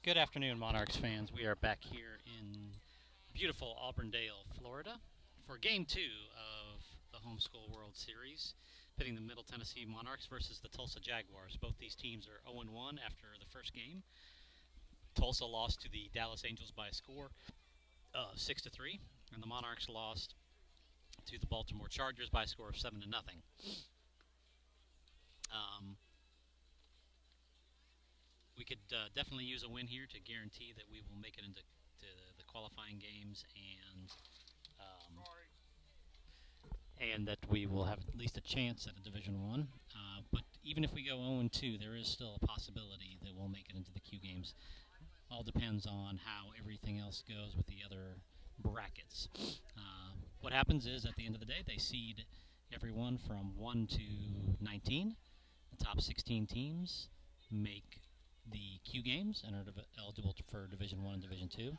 Good afternoon, Monarchs fans. We are back here in beautiful Auburndale, Florida, for Game 2 of the Homeschool World Series, pitting the Middle Tennessee Monarchs versus the Tulsa Jaguars. Both these teams are 0-1 after the first game. Tulsa lost to the Dallas Angels by a score of 6-3, and the Monarchs lost to the Baltimore Chargers by a score of 7-0. We could definitely use a win here to guarantee that we will make it into the qualifying games and that we will have at least a chance at a Division One. But even if we go 0-2, there is still a possibility that we'll make it into the Q games. All depends on how everything else goes with the other brackets. What happens is at the end of the day, they seed everyone from 1 to 19. The top 16 teams make the Q games and are eligible for Division 1 and Division 2,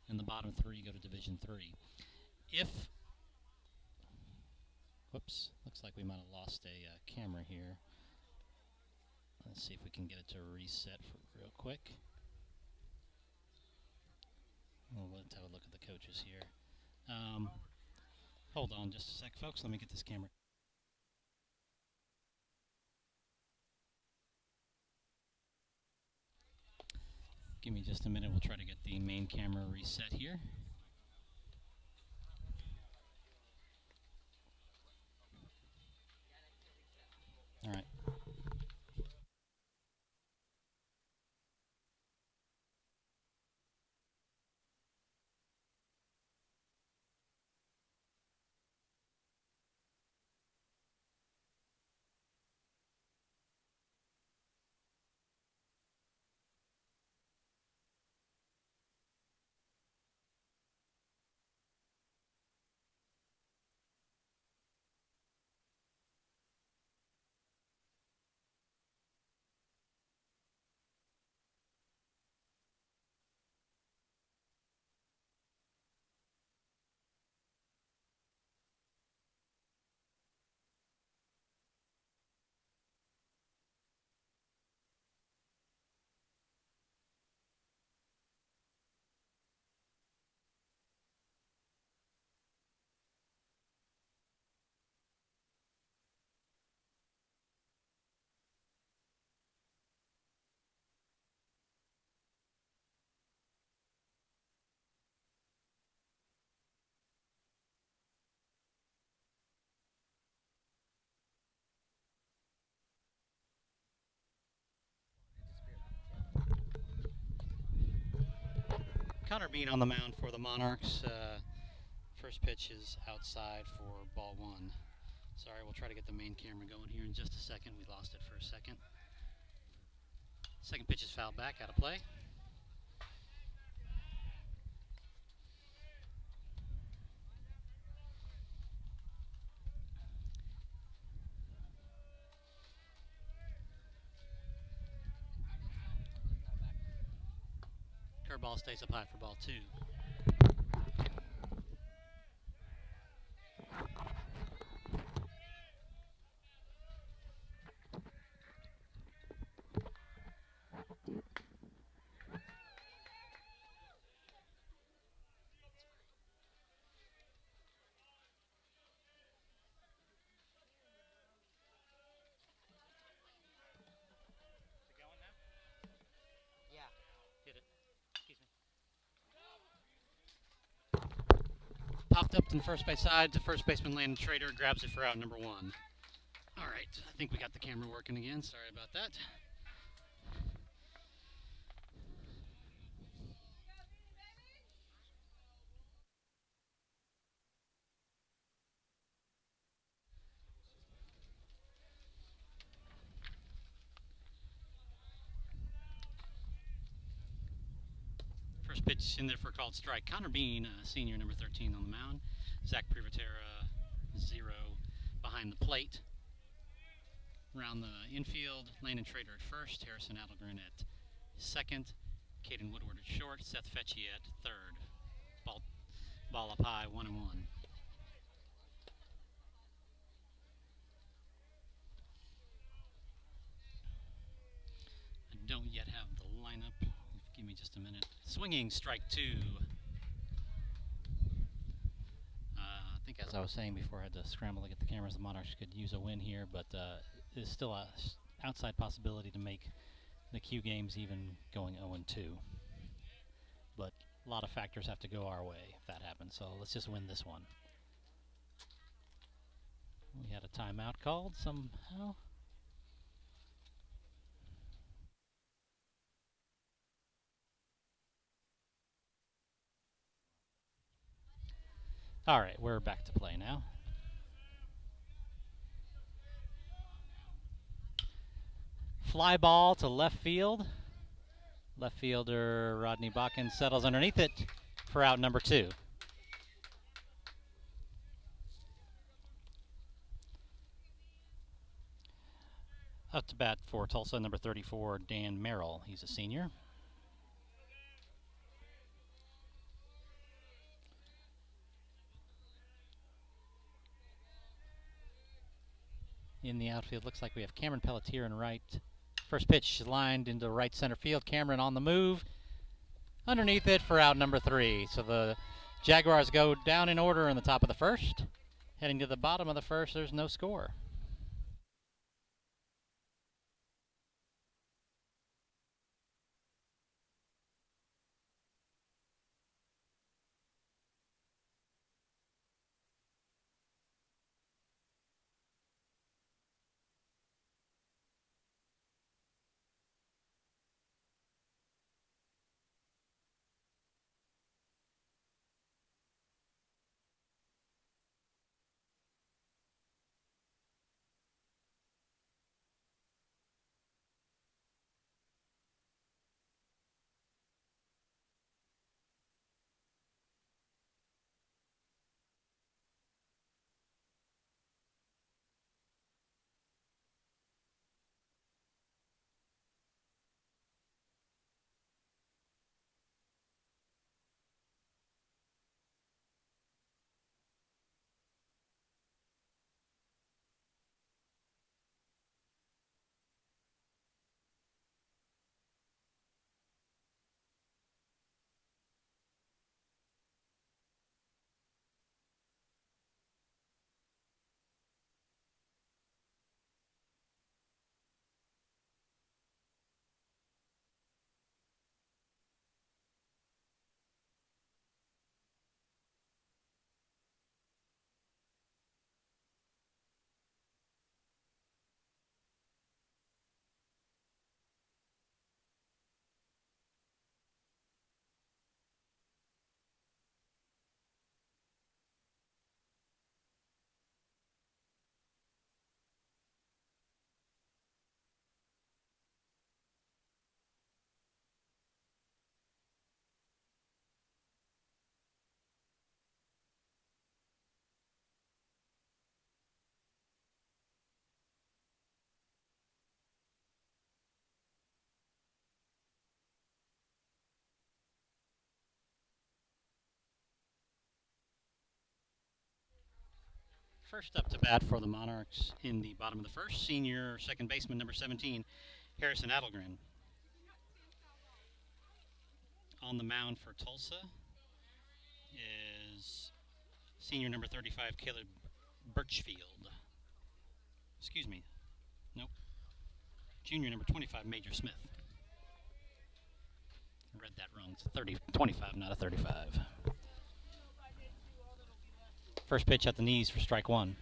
and the bottom 3 go to Division 3. Whoops, looks like we might have lost a camera here. Let's see if we can get it to reset real quick. Well, let's have a look at the coaches here. Hold on just a sec, folks. Let me get this camera. Give me just a minute. We'll try to get the main camera reset here. All right. Connor Bean on the mound for the Monarchs. First pitch is outside for ball 1. Sorry, we'll try to get the main camera going here in just a second. We lost it for a second. Second pitch is fouled back, out of play. Curveball stays up high for ball 2. Popped up to the first base side. The first baseman, Landon Trader, grabs it for out number 1. All right, I think we got the camera working again. Sorry about that. First pitch in there for a called strike. Connor Bean, senior, number 13 on the mound. Zach Privatera, 0 behind the plate. Around the infield, Landon Trader at first, Harrison Adelgren at second, Caden Woodward at short, Seth Fetchie at third. Ball up high, 1-1. I don't yet have the lineup. Give me just just a minute. Swinging strike 2. I think as I was saying before, I had to scramble to get the cameras. The Monarchs could use a win here, but there's still a outside possibility to make the Q games even going 0-2. But a lot of factors have to go our way if that happens, so let's just win this one. We had a timeout called somehow. All right, we're back to play now. Fly ball to left field. Left fielder Rodney Bakken settles underneath it for out number 2. Up to bat for Tulsa, number 34, Dan Merrill. He's a senior. In the outfield, looks like we have Cameron Pelletier in right. First pitch lined into right center field. Cameron on the move. Underneath it for out number 3. So the Jaguars go down in order in the top of the first. Heading to the bottom of the first, there's no score. First up to bat for the Monarchs in the bottom of the first, senior second baseman number 17, Harrison Adelgren. On the mound for Tulsa is senior number 35, Caleb Birchfield. Excuse me. Nope. Junior number 25, Major Smith. I read that wrong. It's a 25, not a 35. First pitch at the knees for strike 1.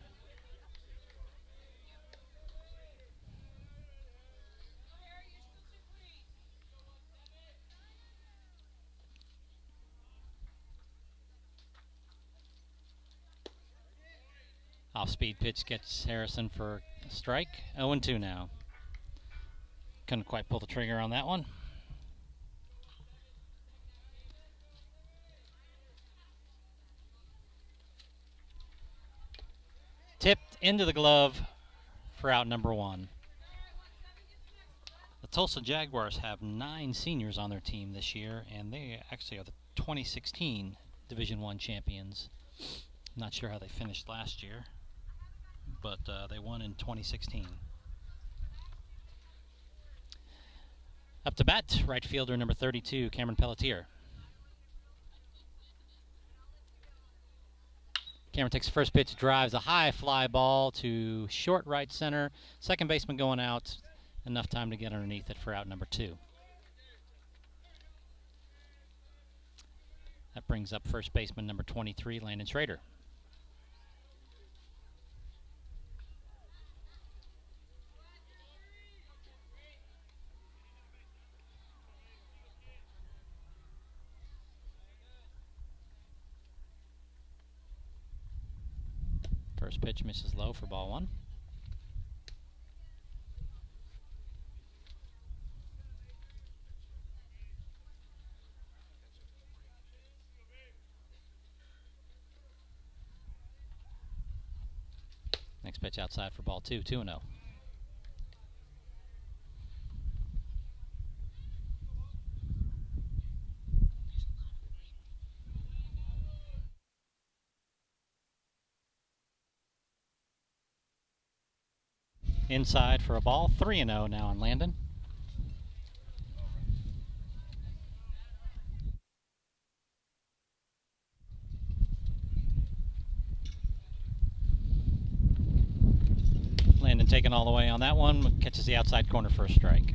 Off-speed pitch gets Harrison for a strike. 0-2 now. Couldn't quite pull the trigger on that one. Tipped into the glove for out number 1. The Tulsa Jaguars have 9 seniors on their team this year, and they actually are the 2016 Division I champions. Not sure how they finished last year, but they won in 2016. Up to bat, right fielder number 32, Cameron Pelletier. Cameron takes the first pitch, drives a high fly ball to short right center. Second baseman going out. Enough time to get underneath it for out number 2. That brings up first baseman number 23, Landon Schrader. First pitch misses low for ball 1. Next pitch outside for ball 2, 2-0. Inside for a ball, 3-0 now on Landon. Landon taking all the way on that one, catches the outside corner for a strike.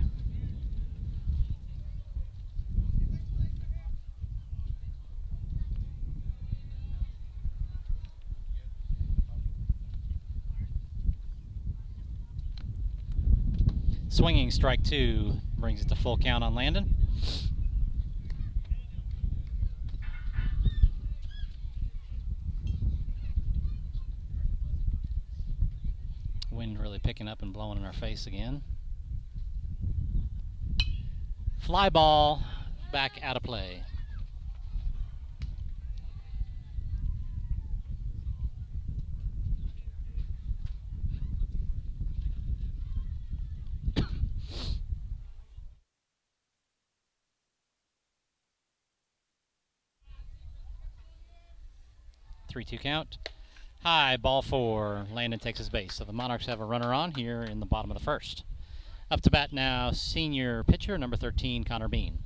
Swinging strike 2 brings it to full count on Landon. Wind really picking up and blowing in our face again. Fly ball back out of play. Three-two count. High, ball 4. Landon takes his base. So the Monarchs have a runner on here in the bottom of the first. Up to bat now, senior pitcher, number 13, Connor Bean.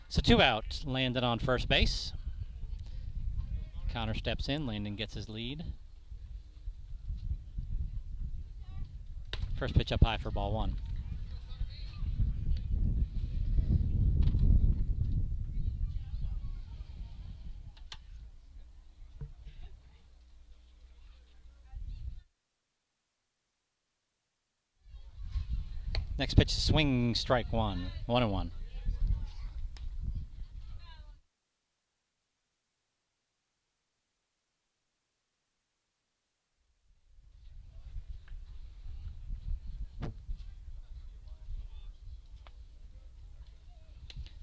So 2 out. Landon on first base. Connor steps in. Landon gets his lead. First pitch up high for ball 1. Next pitch, swing, strike 1. 1-1.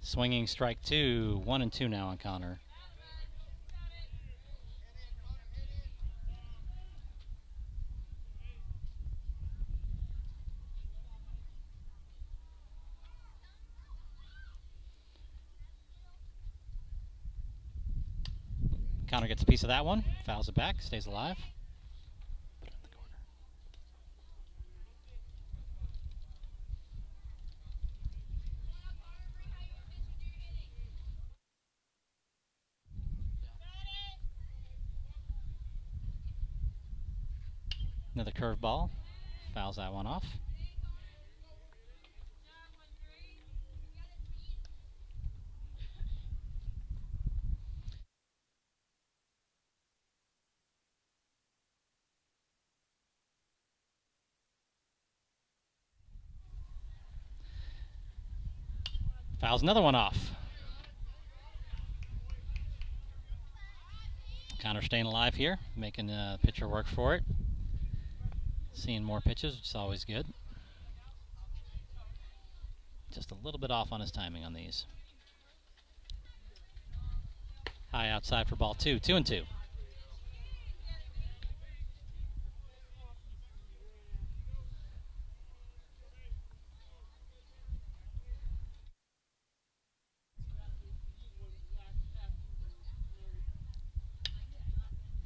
Swinging strike 2, 1-2 now on Connor. Connor gets a piece of that one, fouls it back, stays alive. Put it in the corner. Another curveball, fouls that one off. Fouls another one off. Connor staying alive here, making the pitcher work for it. Seeing more pitches, which is always good. Just a little bit off on his timing on these. High outside for ball 2, 2-2.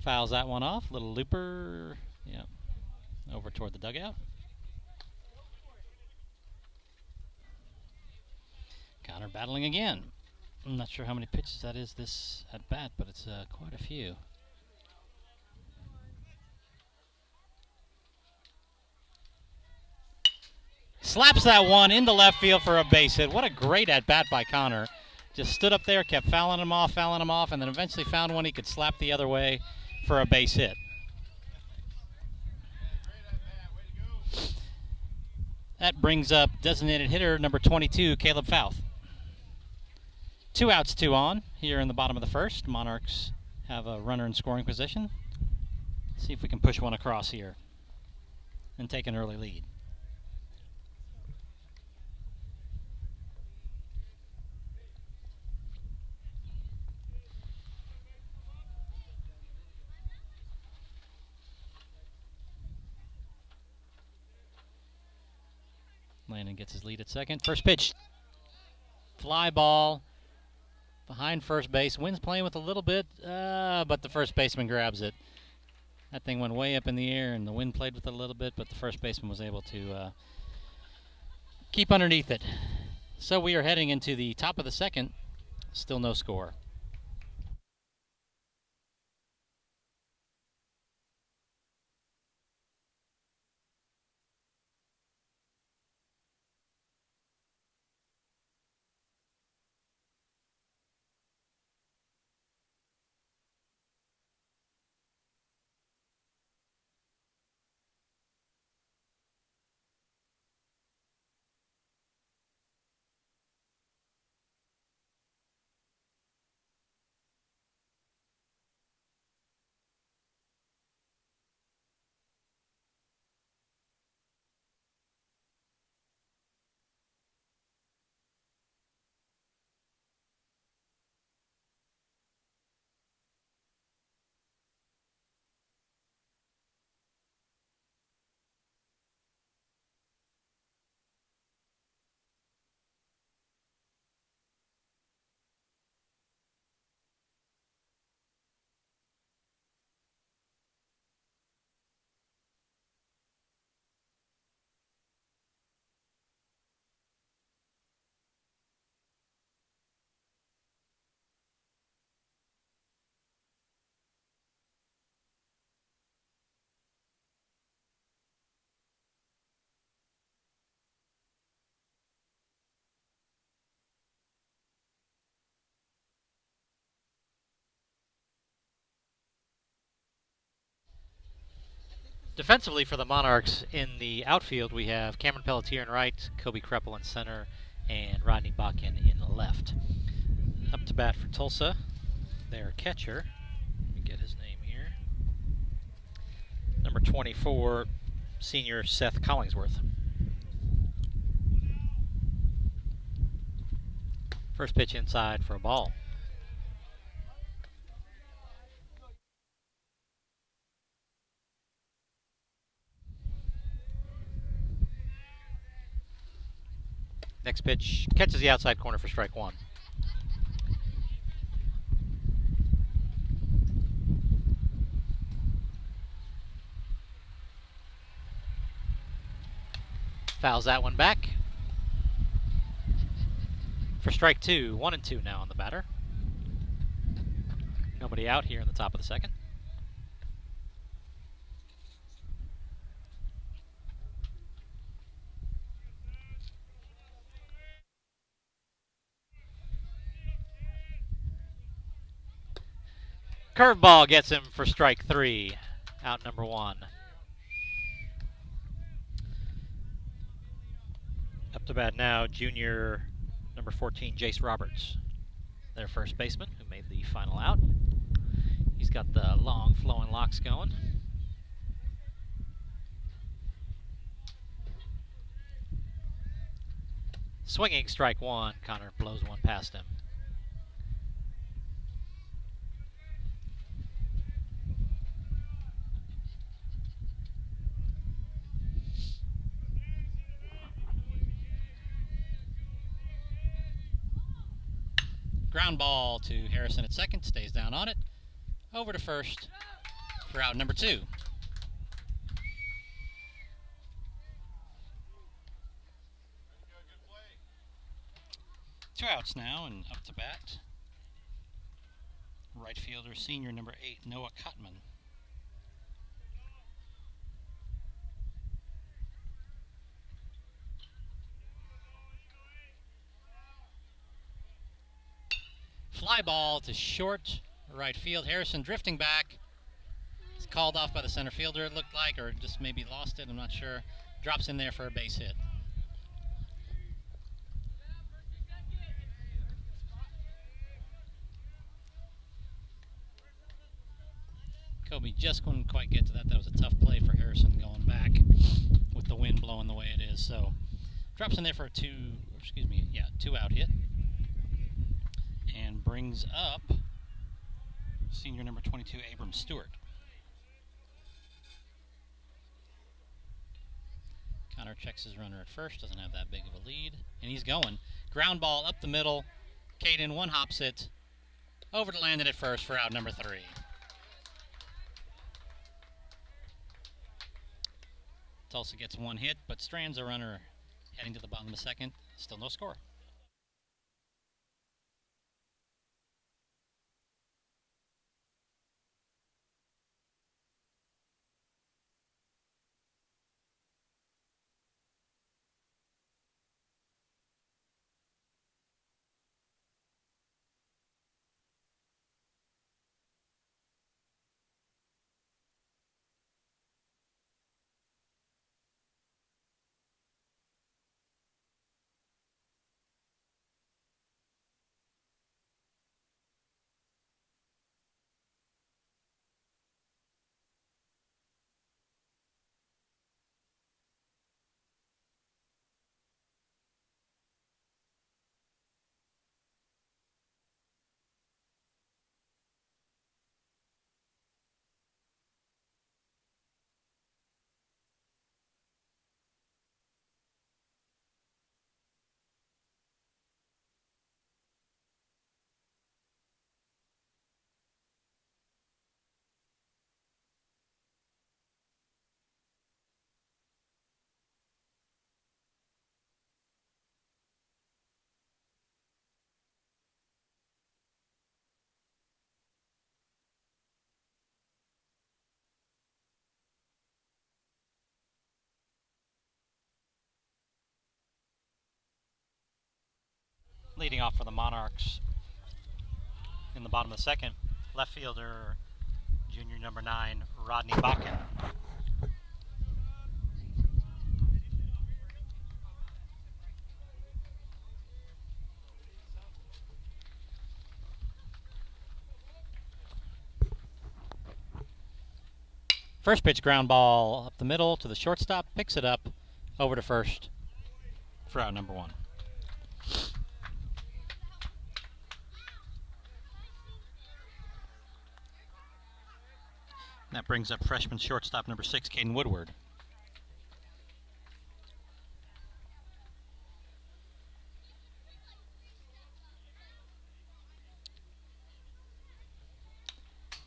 Fouls that one off. Little looper. Yeah. Over toward the dugout. Connor battling again. I'm not sure how many pitches that is this at bat, but it's quite a few. Slaps that one into left field for a base hit. What a great at bat by Connor. Just stood up there, kept fouling him off, and then eventually found one he could slap the other way for a base hit. That brings up designated hitter number 22, Caleb Fouth. 2 outs, 2 on here in the bottom of the first. Monarchs have a runner in scoring position. See if we can push one across here and take an early lead. Landon gets his lead at second. First pitch, fly ball behind first base. Wind's playing with a little bit, but the first baseman grabs it. That thing went way up in the air, and the wind played with it a little bit, but the first baseman was able to keep underneath it. So we are heading into the top of the second. Still no score. Defensively for the Monarchs in the outfield, we have Cameron Pelletier in right, Kobe Kreppel in center, and Rodney Bakken in left. Up to bat for Tulsa, their catcher. Let me get his name here. Number 24, senior Seth Collingsworth. First pitch inside for a ball. Next pitch catches the outside corner for strike one. Fouls that one back for strike two. 1-2 now on the batter. Nobody out here in the top of the second. Curveball gets him for strike three. Out number one. Up to bat now, junior number 14, Jace Roberts, their first baseman, who made the final out. He's got the long flowing locks going. Swinging strike one. Connor blows one past him. Ground ball to Harrison at second, stays down on it. Over to first. for out number 2. Two outs now, and up to bat, right fielder, senior number 8, Noah Cotman. Fly ball to short, right field. Harrison drifting back. He's called off by the center fielder, it looked like, or just maybe lost it, I'm not sure. Drops in there for a base hit. Kobe just couldn't quite get to that. That was a tough play for Harrison going back with the wind blowing the way it is. So drops in there for a 2-out hit. And brings up senior number 22, Abram Stewart. Connor checks his runner at first, doesn't have that big of a lead, and he's going. Ground ball up the middle. Caden one hops it over to land it at first for out number 3. Tulsa gets one hit, but strands a runner heading to the bottom of the second. Still no score. Leading off for the Monarchs in the bottom of the second, left fielder, junior number 9, Rodney Bakken. First pitch ground ball up the middle to the shortstop, picks it up over to first for out number 1. That brings up freshman shortstop number 6, Caden Woodward.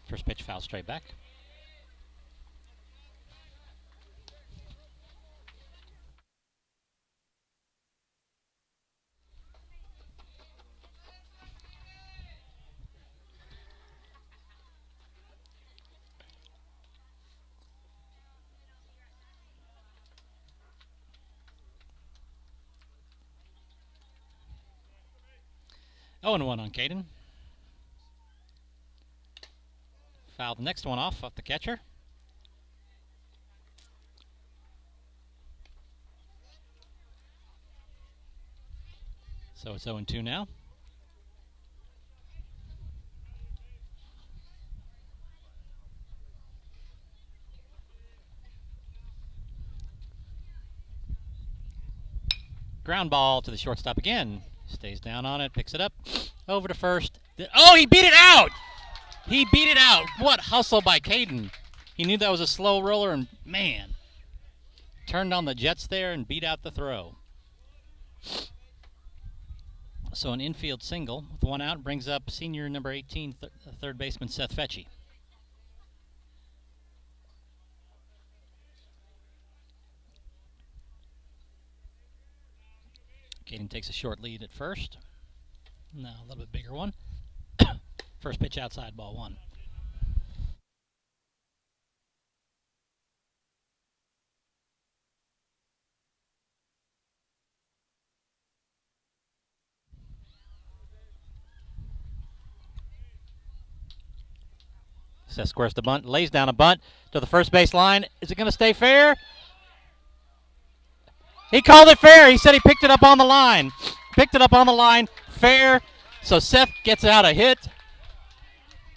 First pitch foul straight back. Oh, and 1 on Caden. Foul the next one off the catcher. So it's 0-2 now. Ground ball to the shortstop again. Stays down on it, picks it up, over to first. Oh, he beat it out! He beat it out. What hustle by Caden. He knew that was a slow roller, and man, turned on the jets there and beat out the throw. So an infield single with 1 out brings up senior number 18, third baseman Seth Fetchy. Caden takes a short lead at first. Now a little bit bigger one. First pitch outside, ball one. Seth squares the bunt, lays down a bunt to the first base line. Is it going to stay fair? He called it fair. He said he picked it up on the line. Picked it up on the line. Fair. So Seth gets out a hit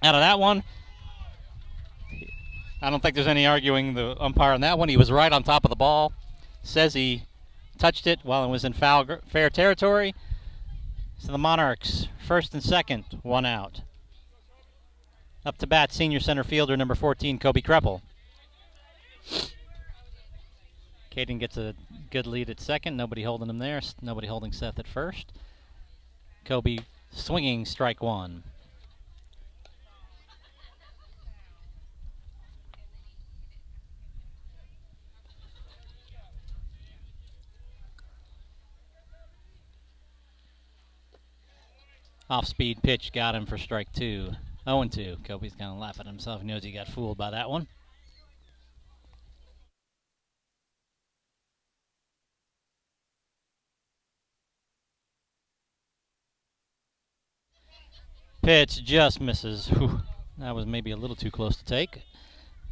out of that one. I don't think there's any arguing the umpire on that one. He was right on top of the ball. Says he touched it while it was in fair territory. So the Monarchs, first and second, one out. Up to bat, senior center fielder number 14, Kobe Kreppel. Caden gets a good lead at second. Nobody holding him there. Nobody holding Seth at first. Kobe swinging, strike one. Off-speed pitch got him for strike two. 0-2. Kobe's kind of laughing at himself. He knows he got fooled by that one. Pitch just misses. Whew. That was maybe a little too close to take,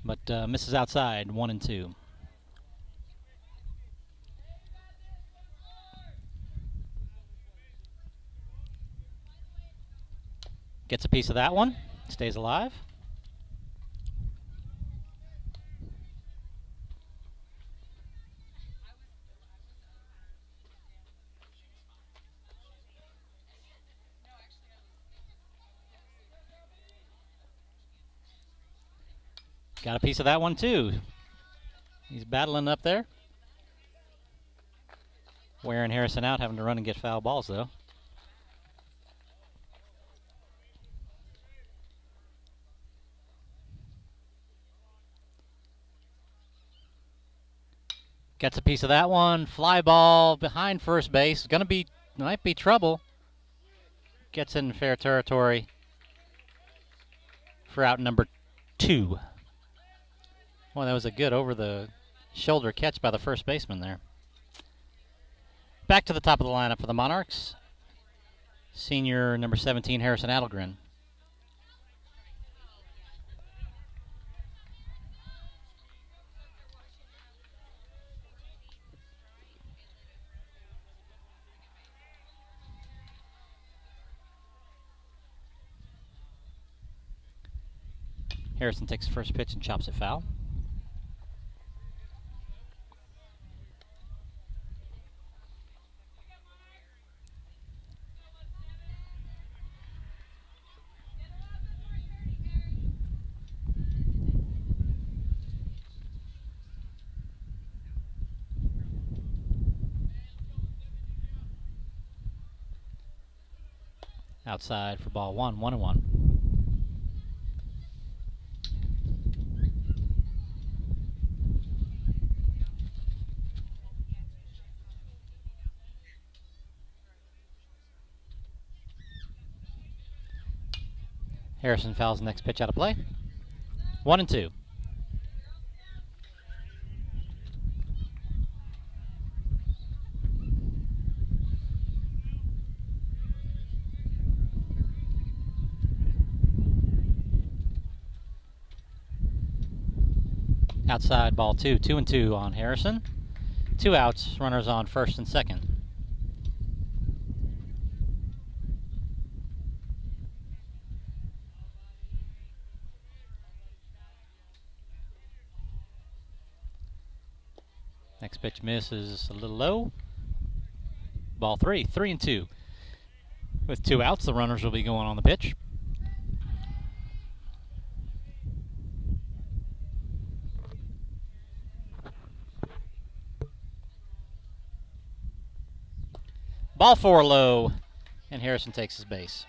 but misses outside, 1-2. Gets a piece of that one. Stays alive. Got a piece of that one too. He's battling up there. Wearing Harrison out, having to run and get foul balls though. Gets a piece of that one. Fly ball behind first base. Might be trouble. Gets in fair territory for out number 2. Well, that was a good over-the-shoulder catch by the first baseman there. Back to the top of the lineup for the Monarchs. Senior number 17, Harrison Adelgren. Harrison takes the first pitch and chops it foul. Outside for ball one, 1-1. Harrison fouls the next pitch out of play. 1-2. Outside ball 2, 2-2 on Harrison. 2 outs, runners on first and second. Next pitch misses a little low. Ball 3, 3-2. With 2 outs, the runners will be going on the pitch. Ball 4 low, and Harrison takes his base.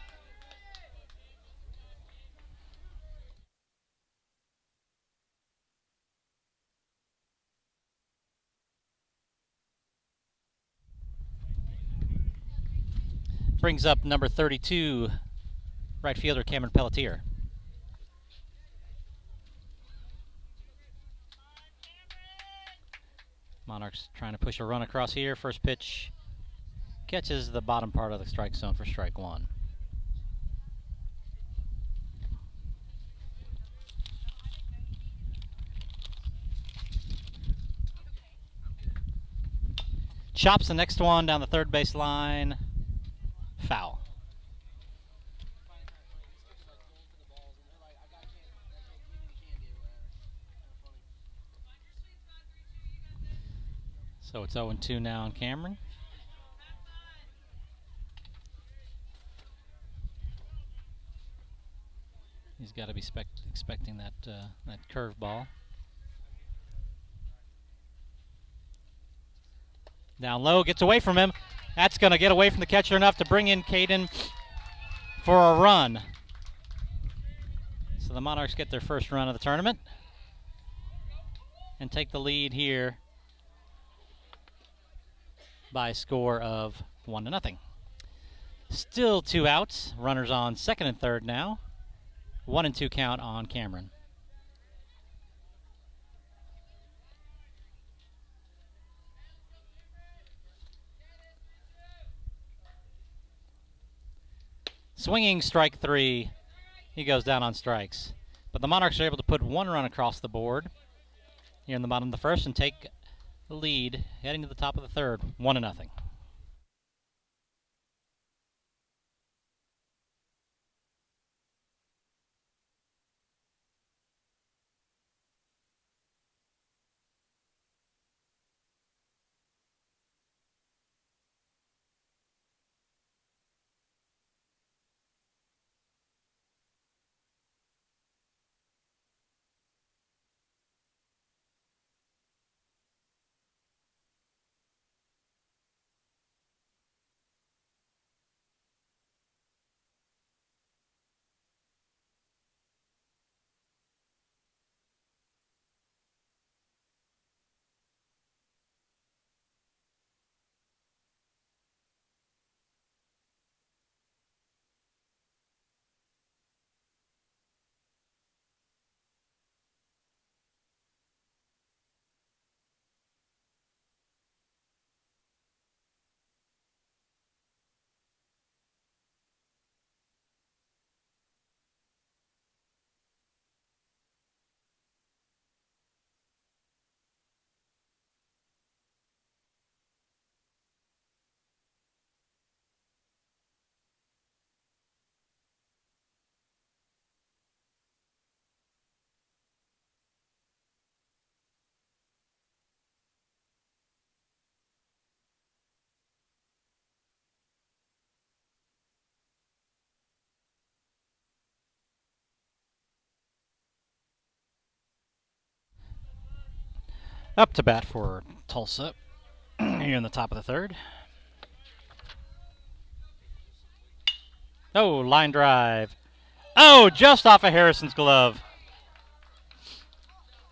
Brings up number 32, right fielder Cameron Pelletier. Monarchs trying to push a run across here. First pitch catches the bottom part of the strike zone for strike one. Chops the next one down the third base line. Foul. So it's 0-2 now on Cameron. He's got to be expecting that curveball. Down low, gets away from him. That's going to get away from the catcher enough to bring in Caden for a run. So the Monarchs get their first run of the tournament and take the lead here by a score of 1-0. Still 2 outs. Runners on second and third now. 1-2 count on Cameron. Swinging strike 3. He goes down on strikes. But the Monarchs are able to put 1 run across the board here in the bottom of the first and take the lead heading to the top of the third, 1-0. Up to bat for Tulsa here in the top of the third. Oh, line drive. Oh, just off of Harrison's glove.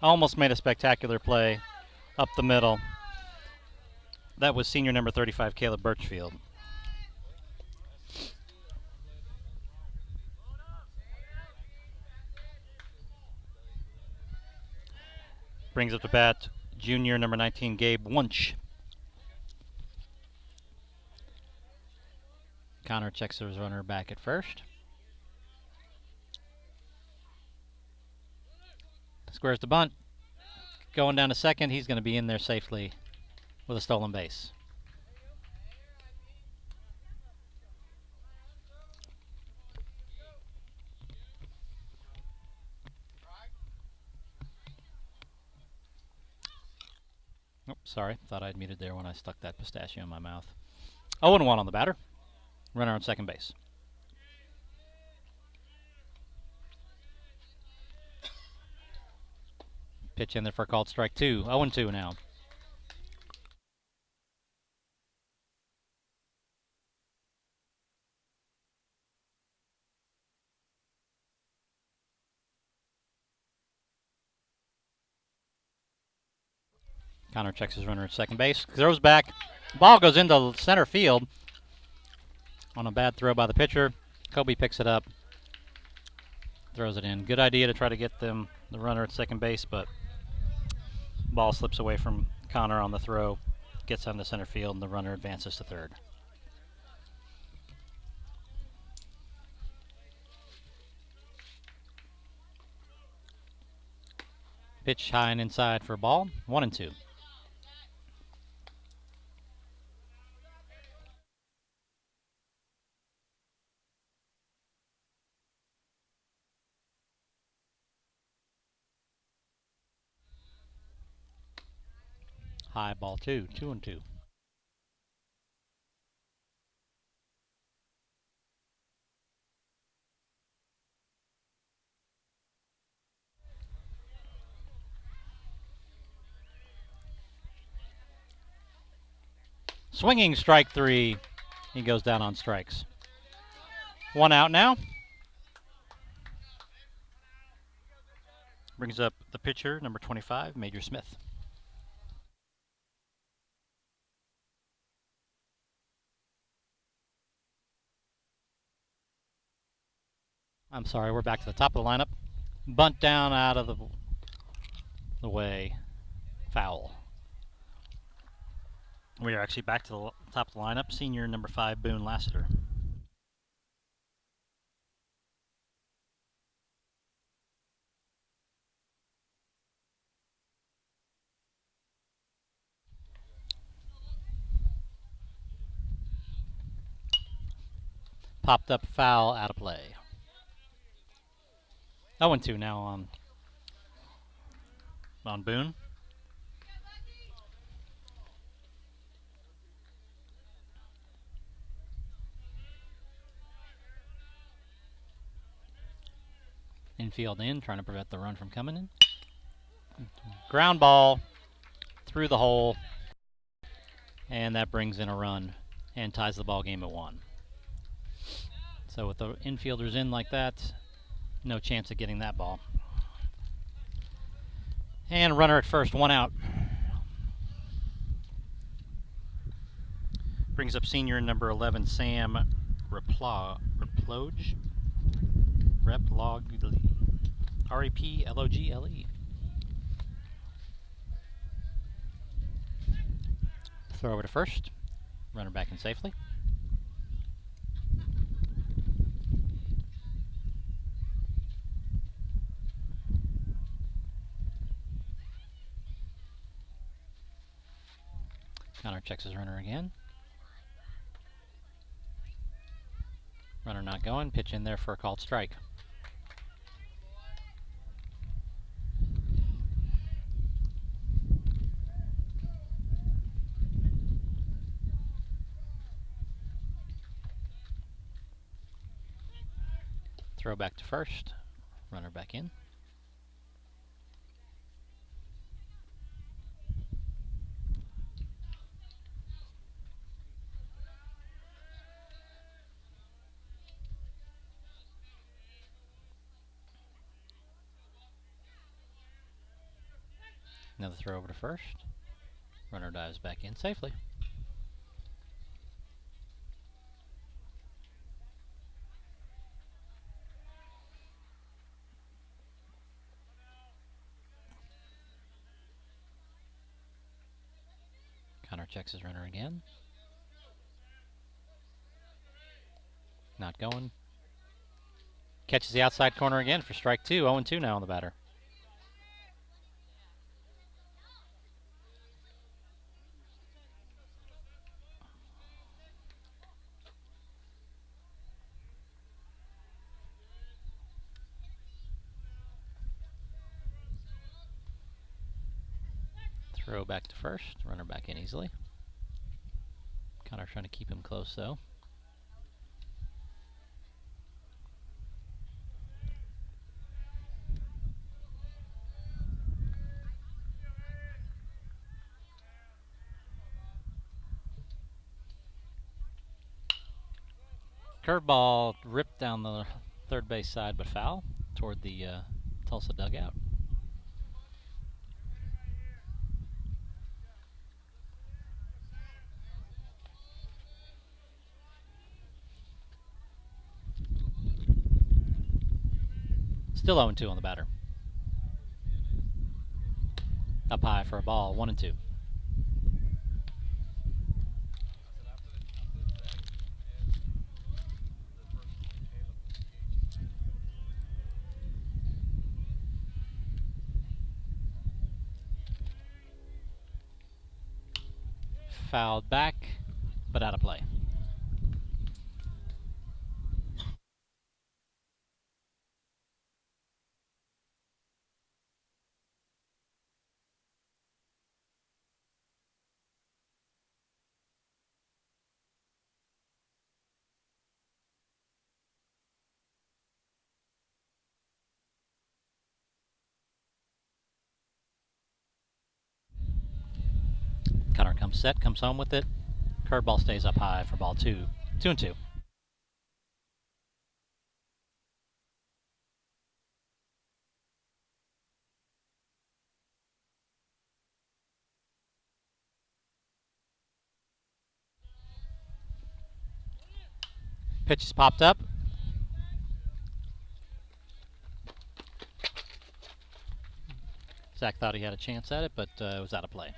Almost made a spectacular play up the middle. That was senior number 35, Caleb Birchfield. Brings up to bat junior number 19, Gabe Wunsch. Connor checks his runner back at first. Squares the bunt. Going down to second, he's going to be in there safely with a stolen base. Oh, sorry. Thought I'd muted there when I stuck that pistachio in my mouth. 0-1 on the batter. Runner on second base. Pitch in there for a called strike 2. 0-2 now. Connor checks his runner at second base. Throws back. Ball goes into center field. On a bad throw by the pitcher, Kobe picks it up, throws it in. Good idea to try to get the runner at second base, but ball slips away from Connor on the throw, gets on to center field, and the runner advances to third. Pitch high and inside for a ball. 1-2. High ball 2. 2-2. Swinging strike 3. He goes down on strikes. 1 out now. Brings up the pitcher, number 25, Major Smith. I'm sorry, we're back to the top of the lineup. Bunt down out of the way. Foul. We are actually back to the top of the lineup. Senior number 5, Boone Lassiter. Popped up foul, out of play. 0-2 now on Boone. Infield in, trying to prevent the run from coming in. Ground ball through the hole, and that brings in a run and ties the ball game at 1. So with the infielders in like that, no chance of getting that ball. And runner at first, 1 out. Brings up senior number 11, Sam Replogle. R-E-P-L-O-G-L-E. Throw over to first. Runner back in safely. Connor checks his runner again. Runner not going. Pitch in there for a called strike. Throw back to first. Runner back in. Another throw over to first. Runner dives back in safely. Connor checks his runner again. Not going. Catches the outside corner again for strike 2. 0-2 now on the batter. Throw back to first. Runner back in easily. Connor trying to keep him close though. Curveball ripped down the third base side, but foul toward the Tulsa dugout. Still 0-2 on the batter. Up high for a ball, 1-2. Fouled back, but out of play. Cutter comes set, comes home with it. Curveball stays up high for ball 2. 2-2. Pitch is popped up. Zach thought he had a chance at it, but it was out of play.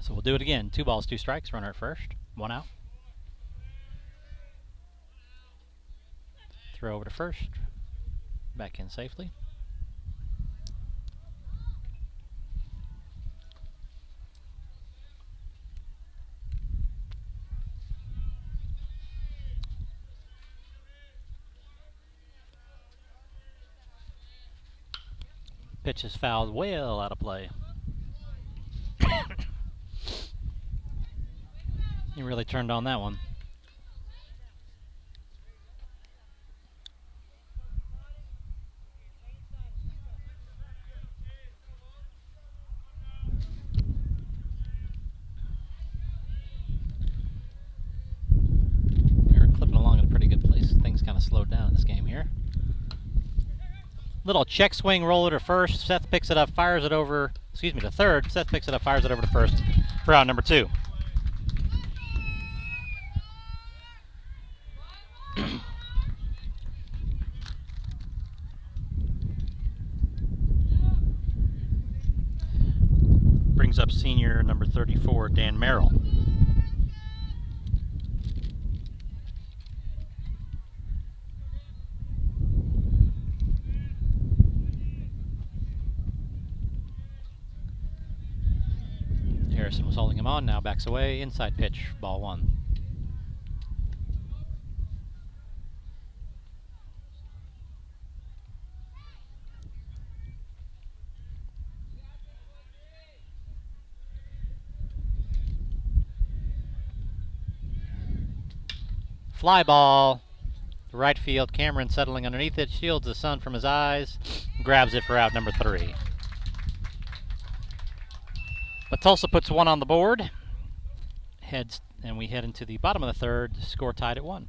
So we'll do it again. 2 balls, 2 strikes. Runner at first. 1 out. Throw over to first. Back in safely. Pitch is fouled well out of play. He really turned on that one. We were clipping along at a pretty good pace. Things kind of slowed down in this game here. Little check swing roller to first. Seth picks it up, fires it over, to third. Seth picks it up, fires it over to first for out number 2. Brings up senior number 34, Dan Merrill. Harrison was holding him on, now backs away. Inside pitch, ball 1. Fly ball. Right field, Cameron settling underneath it, shields the sun from his eyes, grabs it for out number 3. But Tulsa puts 1 on the board. And we head into the bottom of the 3rd, score tied at 1.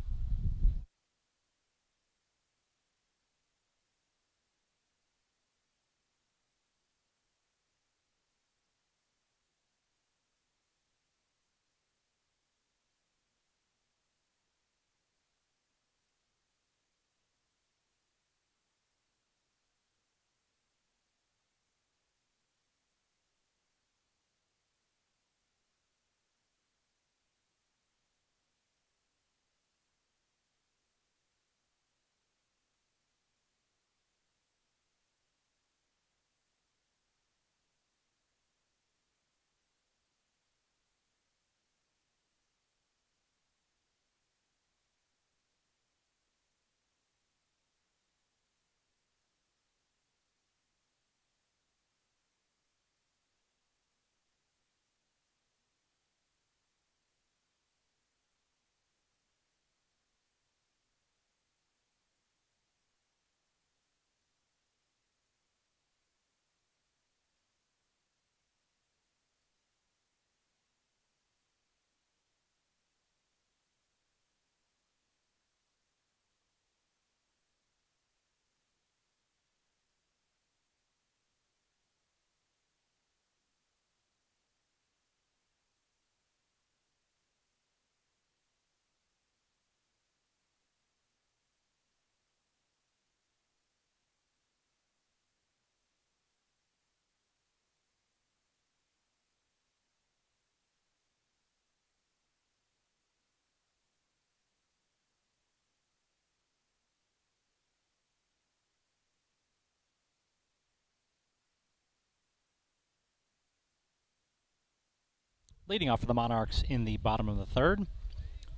Leading off for the Monarchs in the bottom of the third,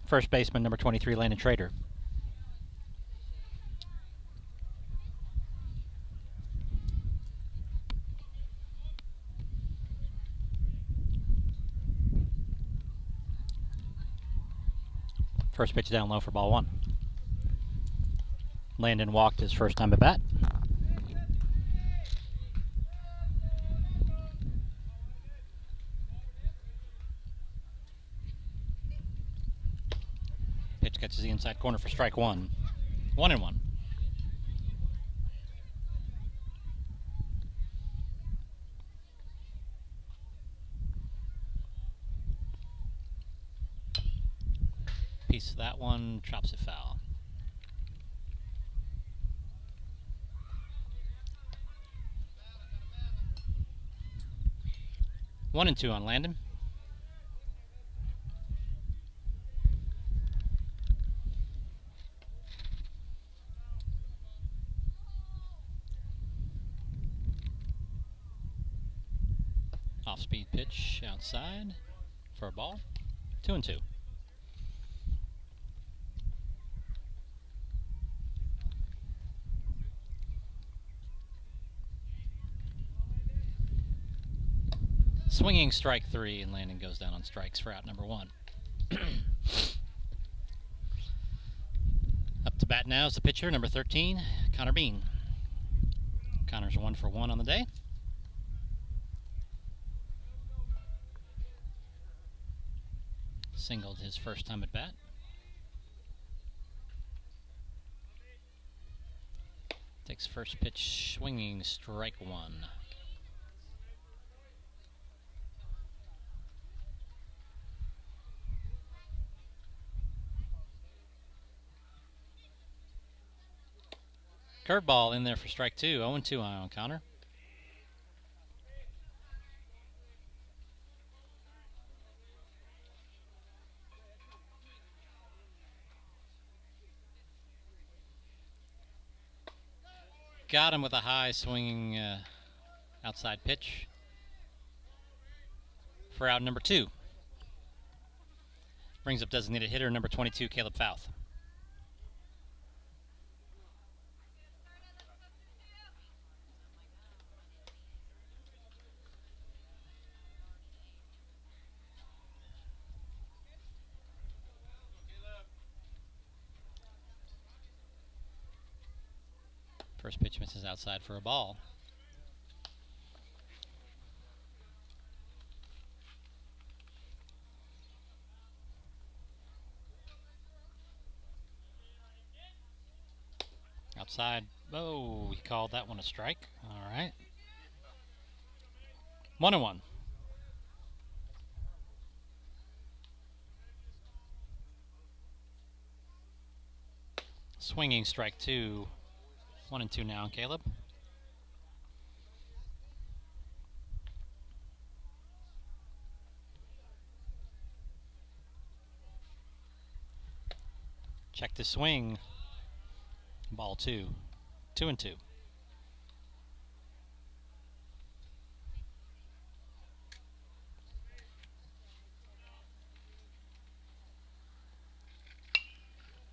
first baseman number 23, Landon Trader. First pitch down low for ball one. Landon walked his first time at bat. Pitch catches the inside corner for strike one. 1-1. Piece of that one, chops it foul. One and two on Landon. Off-speed pitch outside for a ball. 2-2. Swinging strike three, and Landon goes down on strikes for out number one. Up to bat now is the pitcher, number 13, Connor Bean. Connor's 1 for 1 on the day. Singled his first time at bat. Takes first pitch, swinging strike one. Curveball in there for strike two. 0-2 on Connor. Got him with a high swinging outside pitch for out number two. Brings up designated hitter number 22, Caleb Fouth. First pitch misses outside for a ball. Outside. Oh, he called that one a strike. All right. 1-1. Swinging strike two. 1-2 now, Caleb. Check the swing. Ball two. 2-2.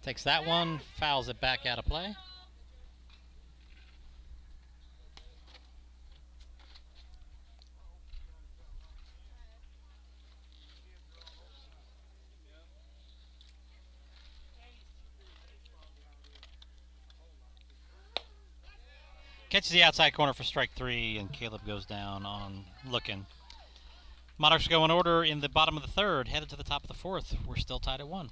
Takes that one, fouls it back out of play. Catches the outside corner for strike three, and Caleb goes down on looking. Monarchs go in order in the bottom of the third, headed to the top of the fourth. We're still tied at 1.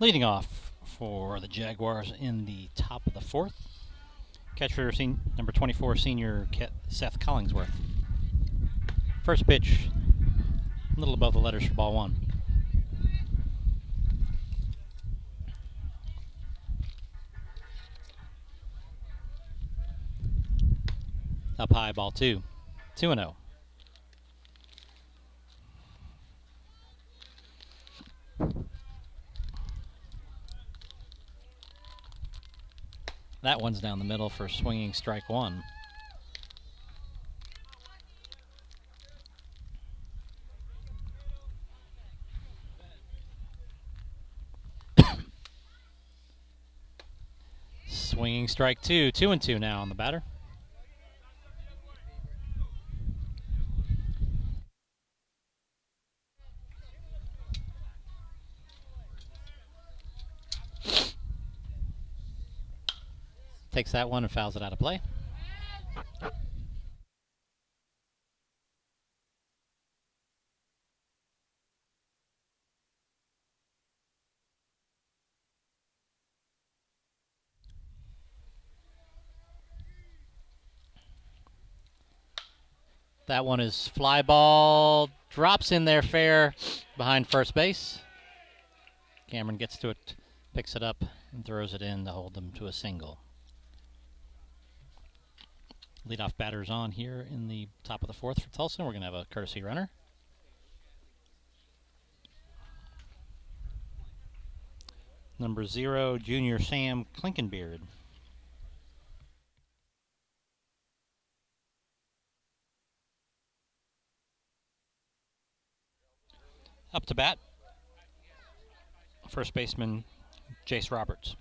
Leading off for the Jaguars in the top of the fourth, catcher number 24, senior Seth Collingsworth. First pitch, a little above the letters for ball one. Up high, ball two. 2-0. That one's down the middle for swinging strike one. Swinging strike two. 2-2 now on the batter. Takes that one and fouls it out of play. That one is fly ball. Drops in there fair behind first base. Cameron gets to it, picks it up, and throws it in to hold them to a single. Leadoff batter's on here in the top of the fourth for Tulsa. We're going to have a courtesy runner. Number 0, junior Sam Klinkenbeard. Up to bat, first baseman Jace Roberts.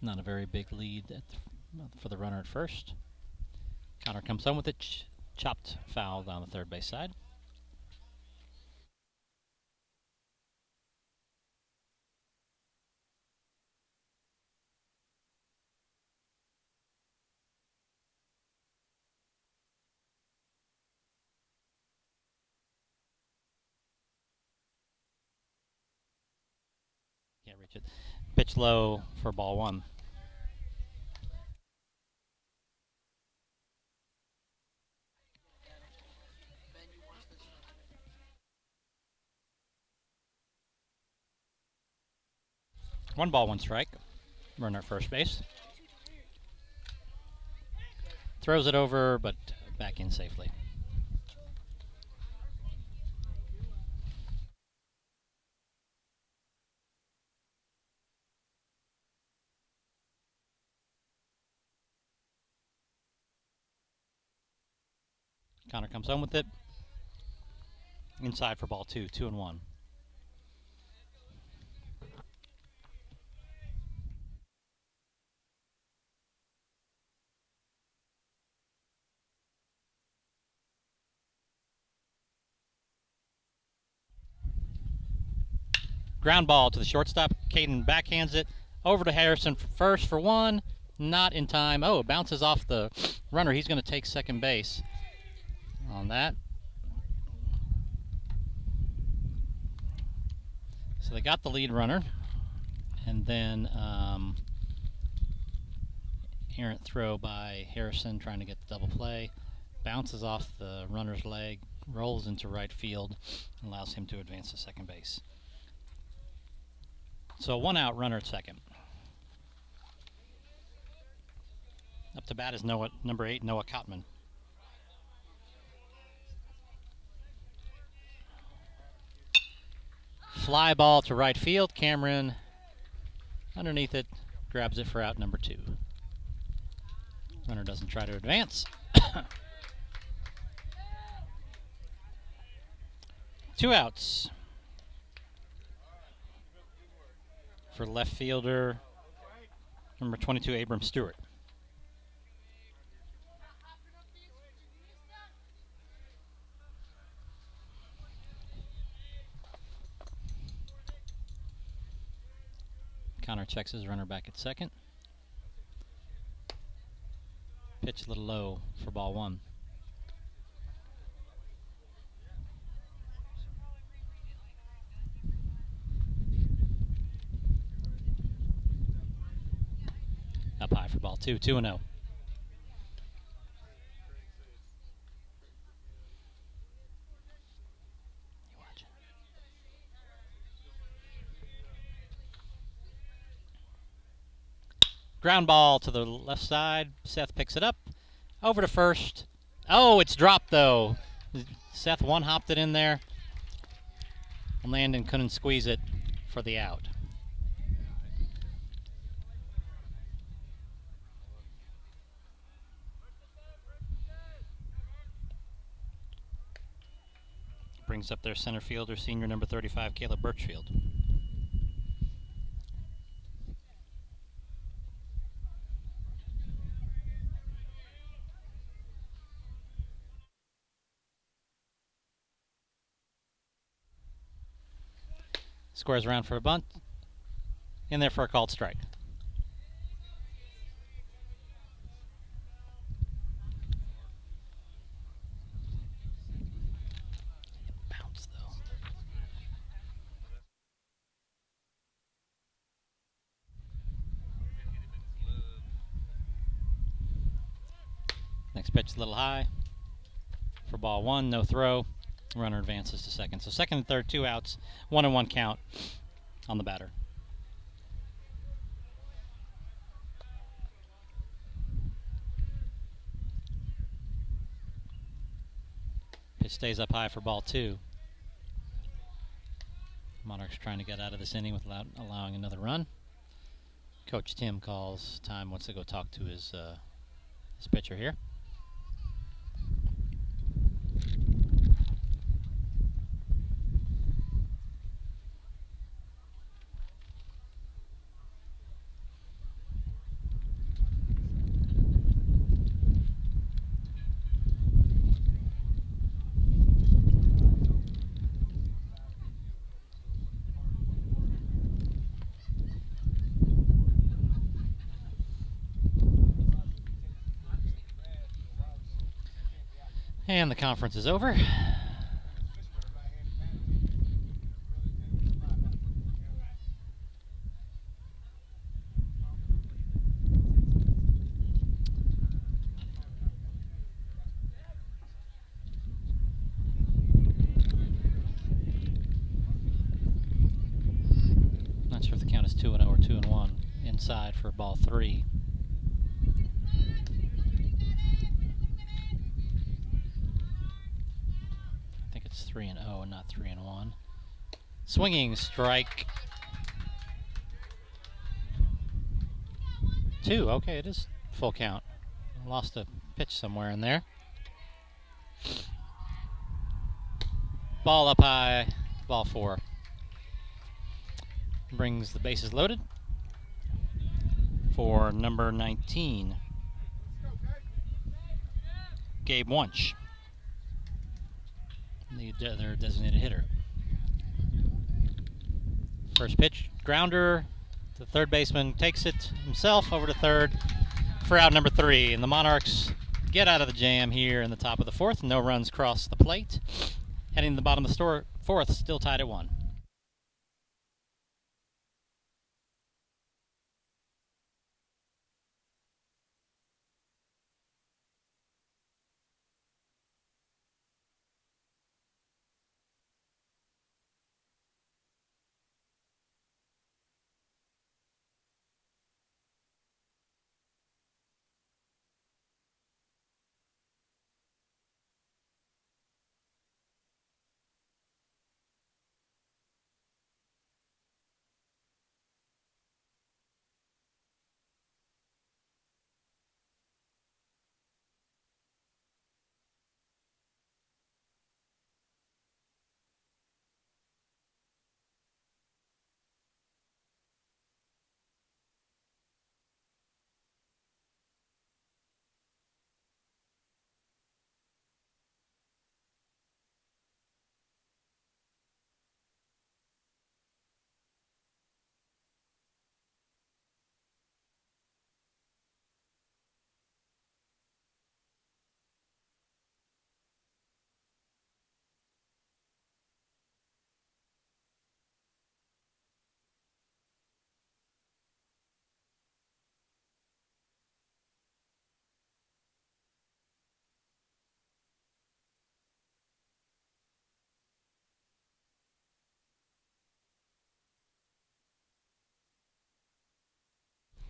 Not a very big lead for the runner at first. Connor comes home with it, chopped foul down the third base side. Can't reach it. Pitch low for ball one. One ball, one strike. Runner at first base. Throws it over, but back in safely. Connor comes home with it. Inside for ball two. 2-1. Ground ball to the shortstop. Caden backhands it over to Harrison for first for one. Not in time. Oh, it bounces off the runner. He's going to take second base on that. So they got the lead runner. And then errant throw by Harrison trying to get the double play. Bounces off the runner's leg. Rolls into right field. Allows him to advance to second base. So one out, runner at second. Up to bat is number 8, Noah Kottman. Fly ball to right field. Cameron underneath it, grabs it for out number 2. Runner doesn't try to advance. 2 outs. For left fielder, number 22, Abram Stewart. Connor checks his runner back at second. Pitch a little low for ball one. for ball 2, 2-0. Ground ball to the left side. Seth picks it up. Over to first. Oh, it's dropped, though. Seth one-hopped it in there. Landon couldn't squeeze it for the out. Brings up their center fielder, senior number 35, Caleb Birchfield. Squares around for a bunt. In there for a called strike. Bounce, though. Next pitch is a little high. For ball 1, no throw. Runner advances to second. So second and third, 2 outs. 1-1 count on the batter. Pitch stays up high for ball 2. Monarchs trying to get out of this inning without allowing another run. Coach Tim calls time, wants to go talk to his pitcher here. And the conference is over. Not sure if the count is 2-0 or 2-1. Inside for ball 3. I think it's 3-0 and not 3-1. Swinging strike. 2. Okay, it is full count. Lost a pitch somewhere in there. Ball up high. Ball 4. Brings the bases loaded for number 19, Gabe Wunsch, their designated hitter. First pitch, grounder. The third baseman takes it himself over to third for out number 3. And the Monarchs get out of the jam here in the top of the 4th. No runs cross the plate. Heading to the bottom of the 4th, still tied at 1.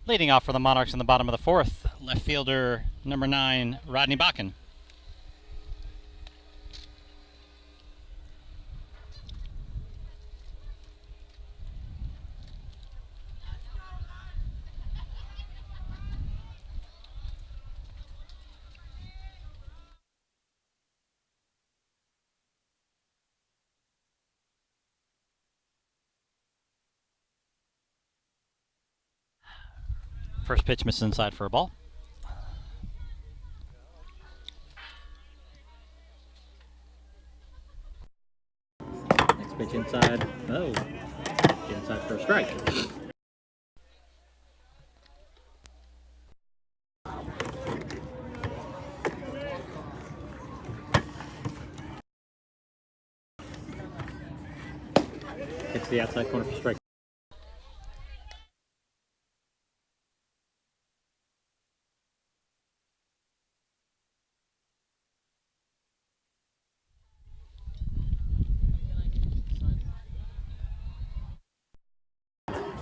Leading off for the Monarchs in the bottom of the fourth, left fielder number 9, Rodney Bakken. First pitch missed inside for a ball. Next pitch inside. Oh, inside for a strike. Hits the outside corner for strike.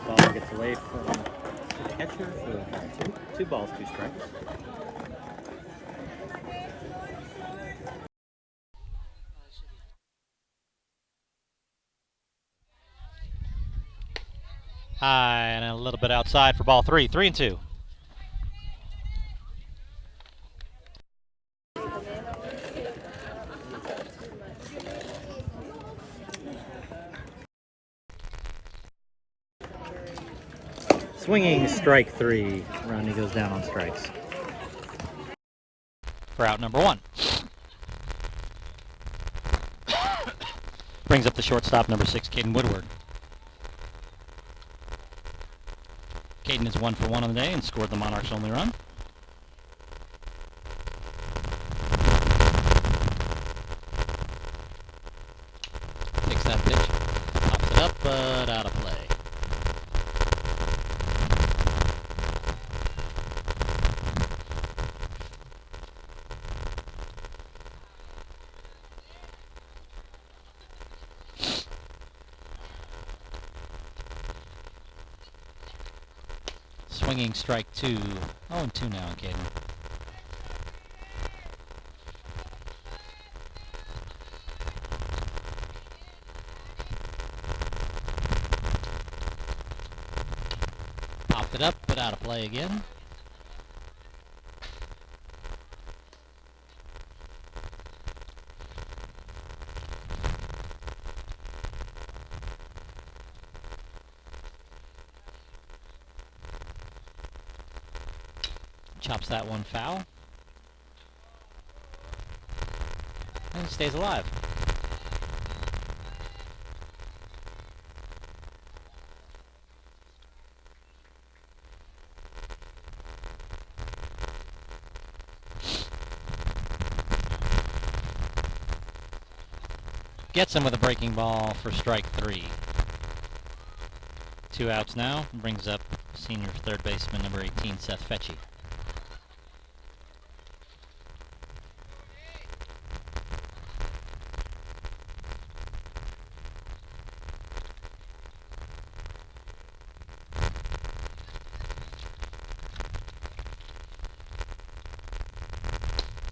Ball gets away from the catcher for 2 balls, 2 strikes. High and a little bit outside for ball 3, 3-2. Swinging strike 3. Rodney goes down on strikes. For out number 1. Brings up the shortstop, number 6, Caden Woodward. Caden is 1 for 1 on the day and scored the Monarchs' only run. Takes that pitch, pops it up, but out of play. Swinging strike 2. 0-2 now on Caden. Popped it up, but out of play again. Chops that one foul. And stays alive. Gets him with a breaking ball for strike 3. 2 outs now. Brings up senior third baseman number 18, Seth Fetchy.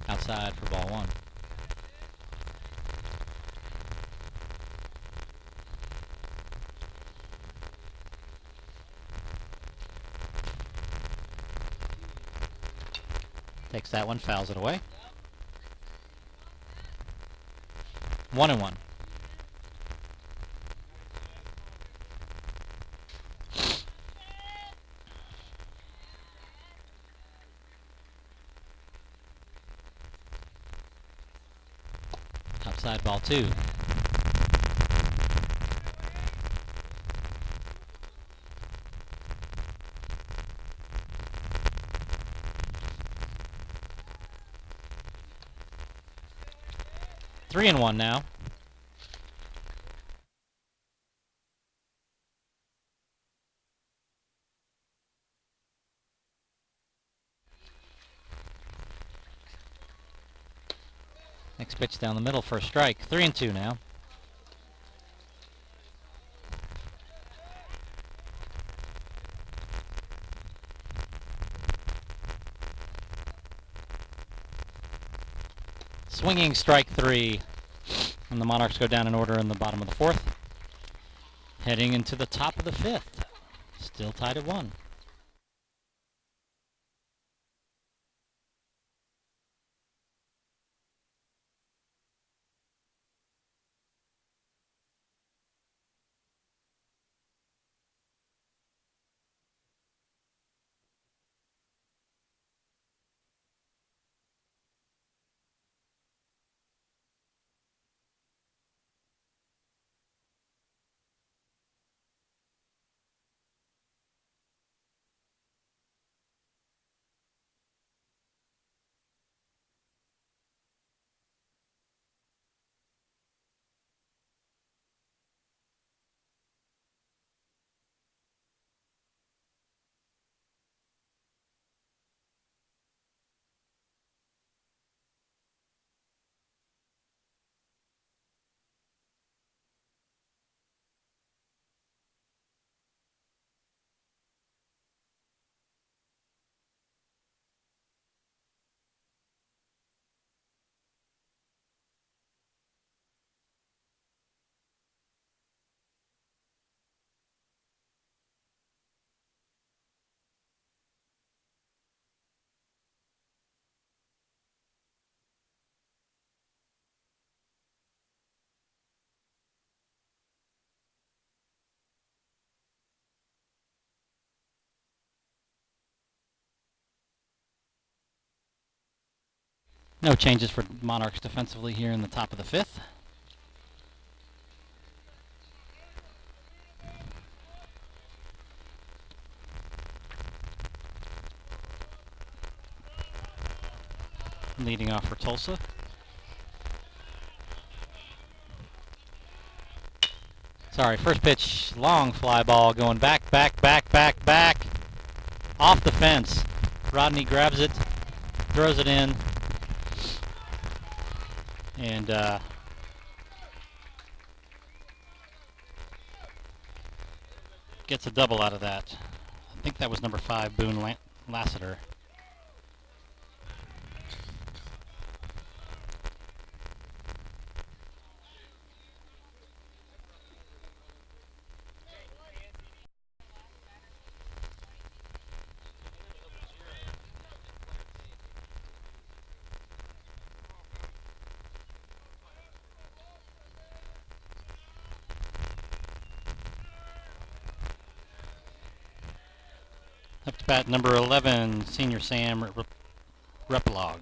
Outside for ball 1. Takes that one, fouls it away. 1-1. Outside ball 2. Three and 1 now. Next pitch down the middle for a strike. 3-2 now. Swinging strike 3. And the Monarchs go down in order in the bottom of the 4th. Heading into the top of the 5th. Still tied at 1. No changes for Monarchs defensively here in the top of the 5th. Leading off for Tulsa. Sorry, first pitch, long fly ball going back. Off the fence. Rodney grabs it, throws it in, and gets a double out of that. I think that was number 5, Boone Lassiter. Up to bat number 11, Senior Sam Repelog.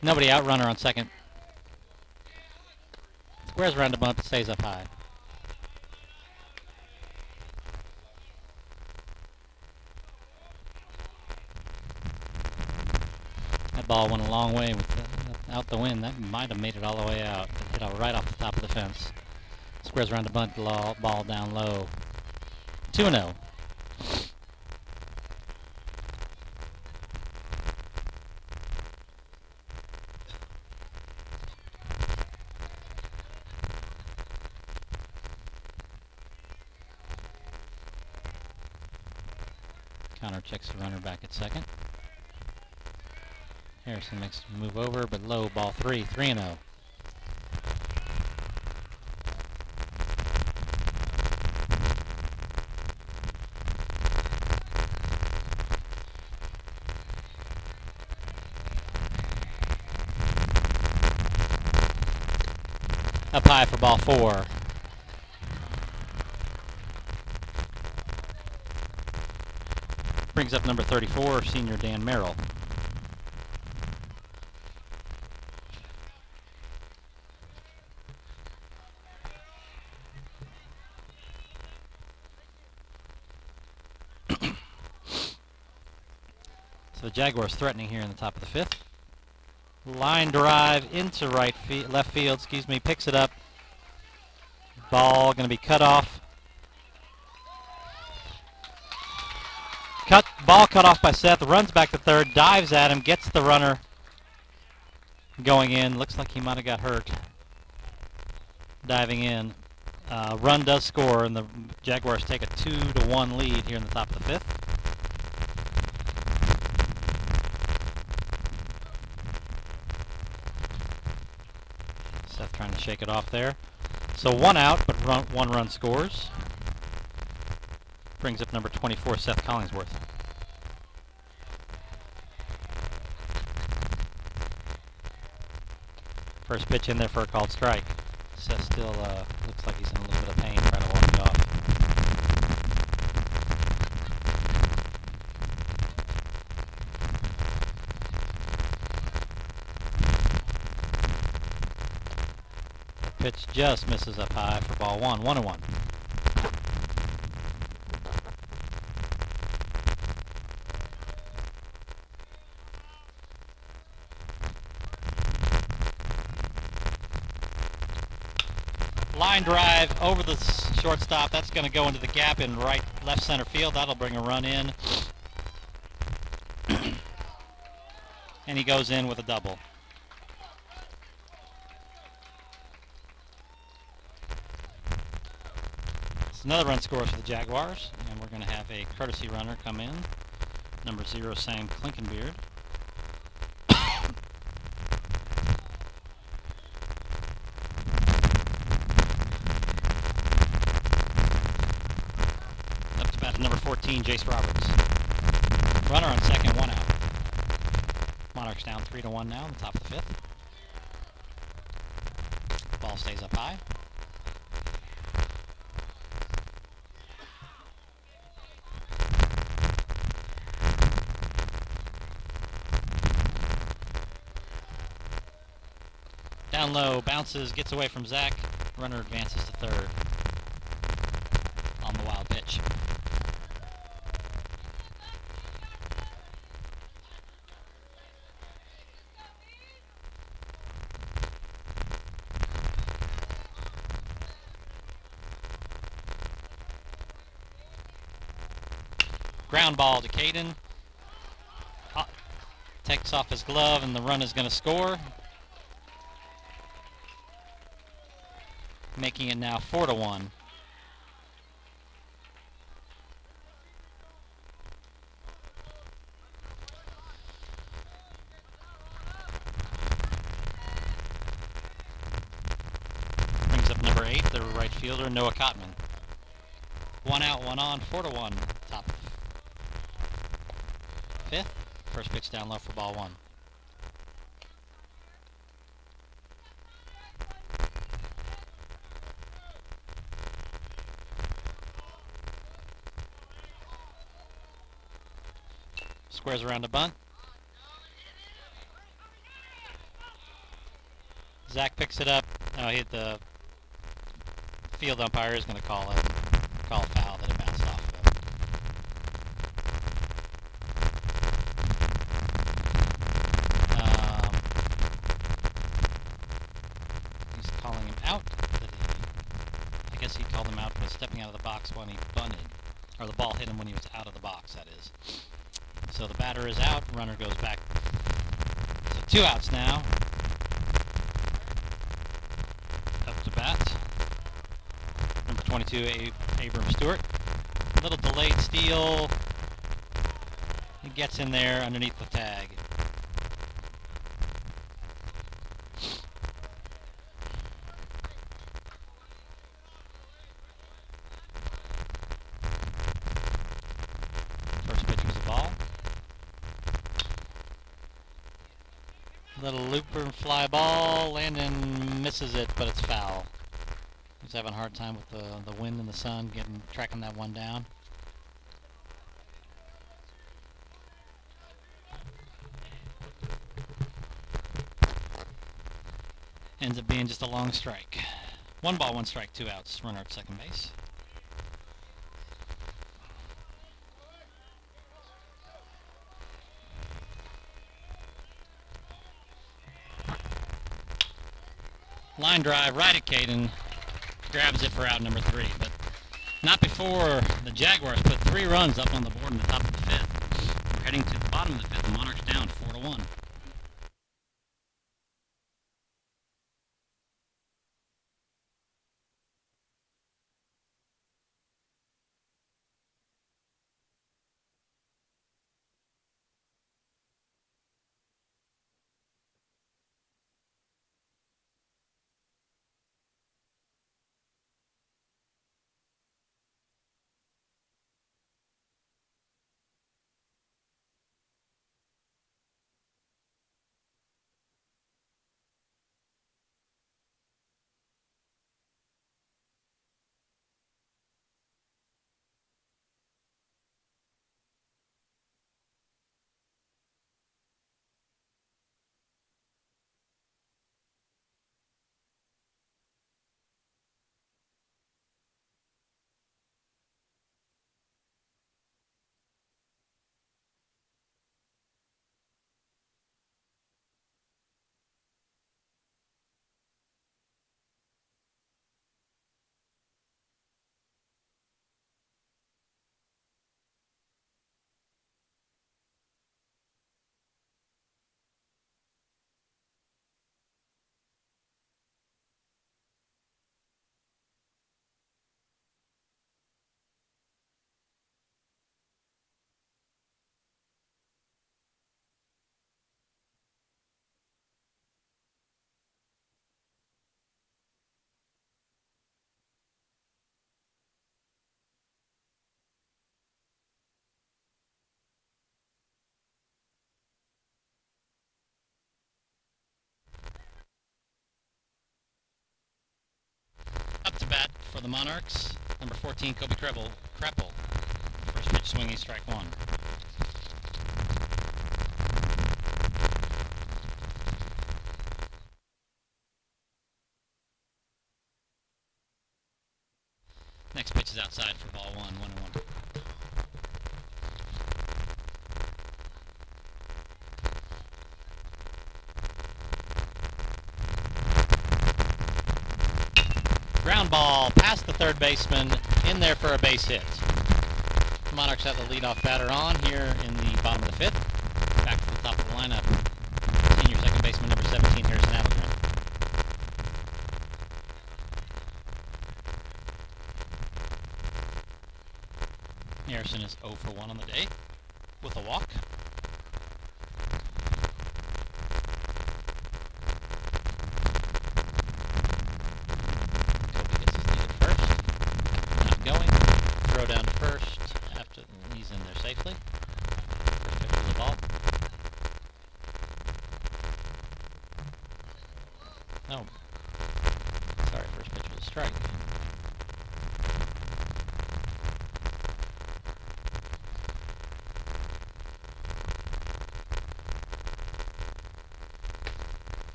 Nobody out, runner on second. Squares around a bump, stays up high. That ball went a long way with out the wind. That might have made it all the way out. It hit right off the top of the fence. Squares around a bunt, ball down low. 2-0. Connor checks the runner back at second. Harrison makes a move over, but low, ball 3, 3-0. Up high for ball 4. Brings up number 34, Senior Dan Merrill. So the Jaguars threatening here in the top of the 5th. Line drive into left field, picks it up. Ball going to be cut off. Ball cut off by Seth, runs back to third, dives at him, gets the runner going in. Looks like he might have got hurt diving in. Run does score, and the Jaguars take a 2-1 lead here in the top of the 5th. shake it off there. So 1 out, but 1 run scores. Brings up number 24, Seth Collingsworth. First pitch in there for a called strike. Seth still looks like he's in a little bit of pain trying to walk it off. Pitch just misses up high for ball 1, 1-1. Line drive over the shortstop. That's going to go into the gap in left center field. That'll bring a run in. And he goes in with a double. It's another run scores for the Jaguars, and we're going to have a courtesy runner come in. Number 0, Sam Klinkenbeard. Up to bat number 14, Jace Roberts. Runner on second, 1 out. Monarchs down 3-1 now in the top of the 5th. Ball stays up high. Down low, bounces, gets away from Zach. Runner advances to third on the wild pitch. Ground ball to Caden. Takes off his glove, and the run is going to score. Making it now 4-1. Brings up number 8, the right fielder, Noah Cotman. 1 out, 1 on, 4-1. Top 5th. First pitch down low for ball 1. Squares around a bunt. Zach picks it up. Oh, he hit the field umpire is going to call a foul that it bounced off of. He's calling him out. I guess he called him out for stepping out of the box when he bunted. Or the ball hit him when he was out of the box, that is. So the batter is out, runner goes back. So 2 outs now. Up to bat. Number 22, Abram Stewart. A little delayed steal. He gets in there underneath the tag. First pitch was a ball. Little looper and fly ball. Landon misses it, but it's foul. He's having a hard time with the wind and the sun, tracking that one down. Ends up being just a long strike. 1 ball, 1 strike, 2 outs. Runner at second base. Line drive right at Caden. Grabs it for out number 3, but not before the Jaguars put 3 runs up on the board in the top of the 5th. We're heading to the bottom of the 5th. Monarchs down 4-1. For the Monarchs, number 14, Kobe Kreppel. First pitch swinging, strike one. Next pitch is outside for ball one, 1-1. Ground ball past the third baseman, in there for a base hit. The Monarchs have the leadoff batter on here in the bottom of the fifth. Back to the top of the lineup, senior second baseman number 17, Harrison Appleton. Harrison is 0 for 1 on the day with a walk. Kobe gets his lead at first. Not going. Throw down to first after he's in there safely. First pitch of the ball. No. Sorry, first pitch was a strike.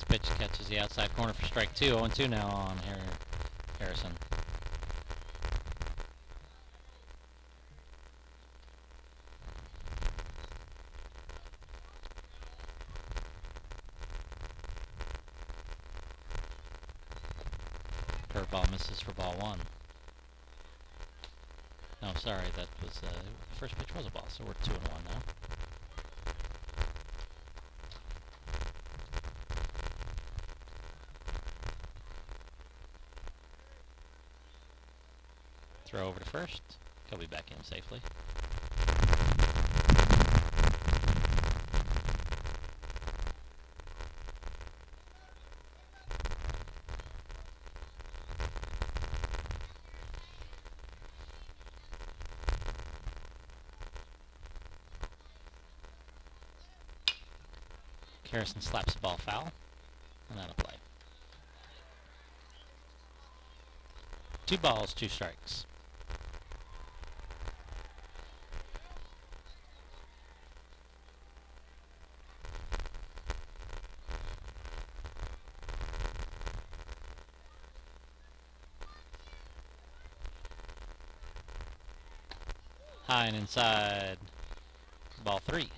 Pitch catches the outside corner for strike two. 0-2 now on Harrison. Curveball misses for ball one. No, sorry, that was the first pitch was a ball, so we're 2-1 now. Throw over to first. Kobe back in safely. Harrison slaps the ball foul, and that'll play. 2 balls, 2 strikes. High and inside. Ball 3.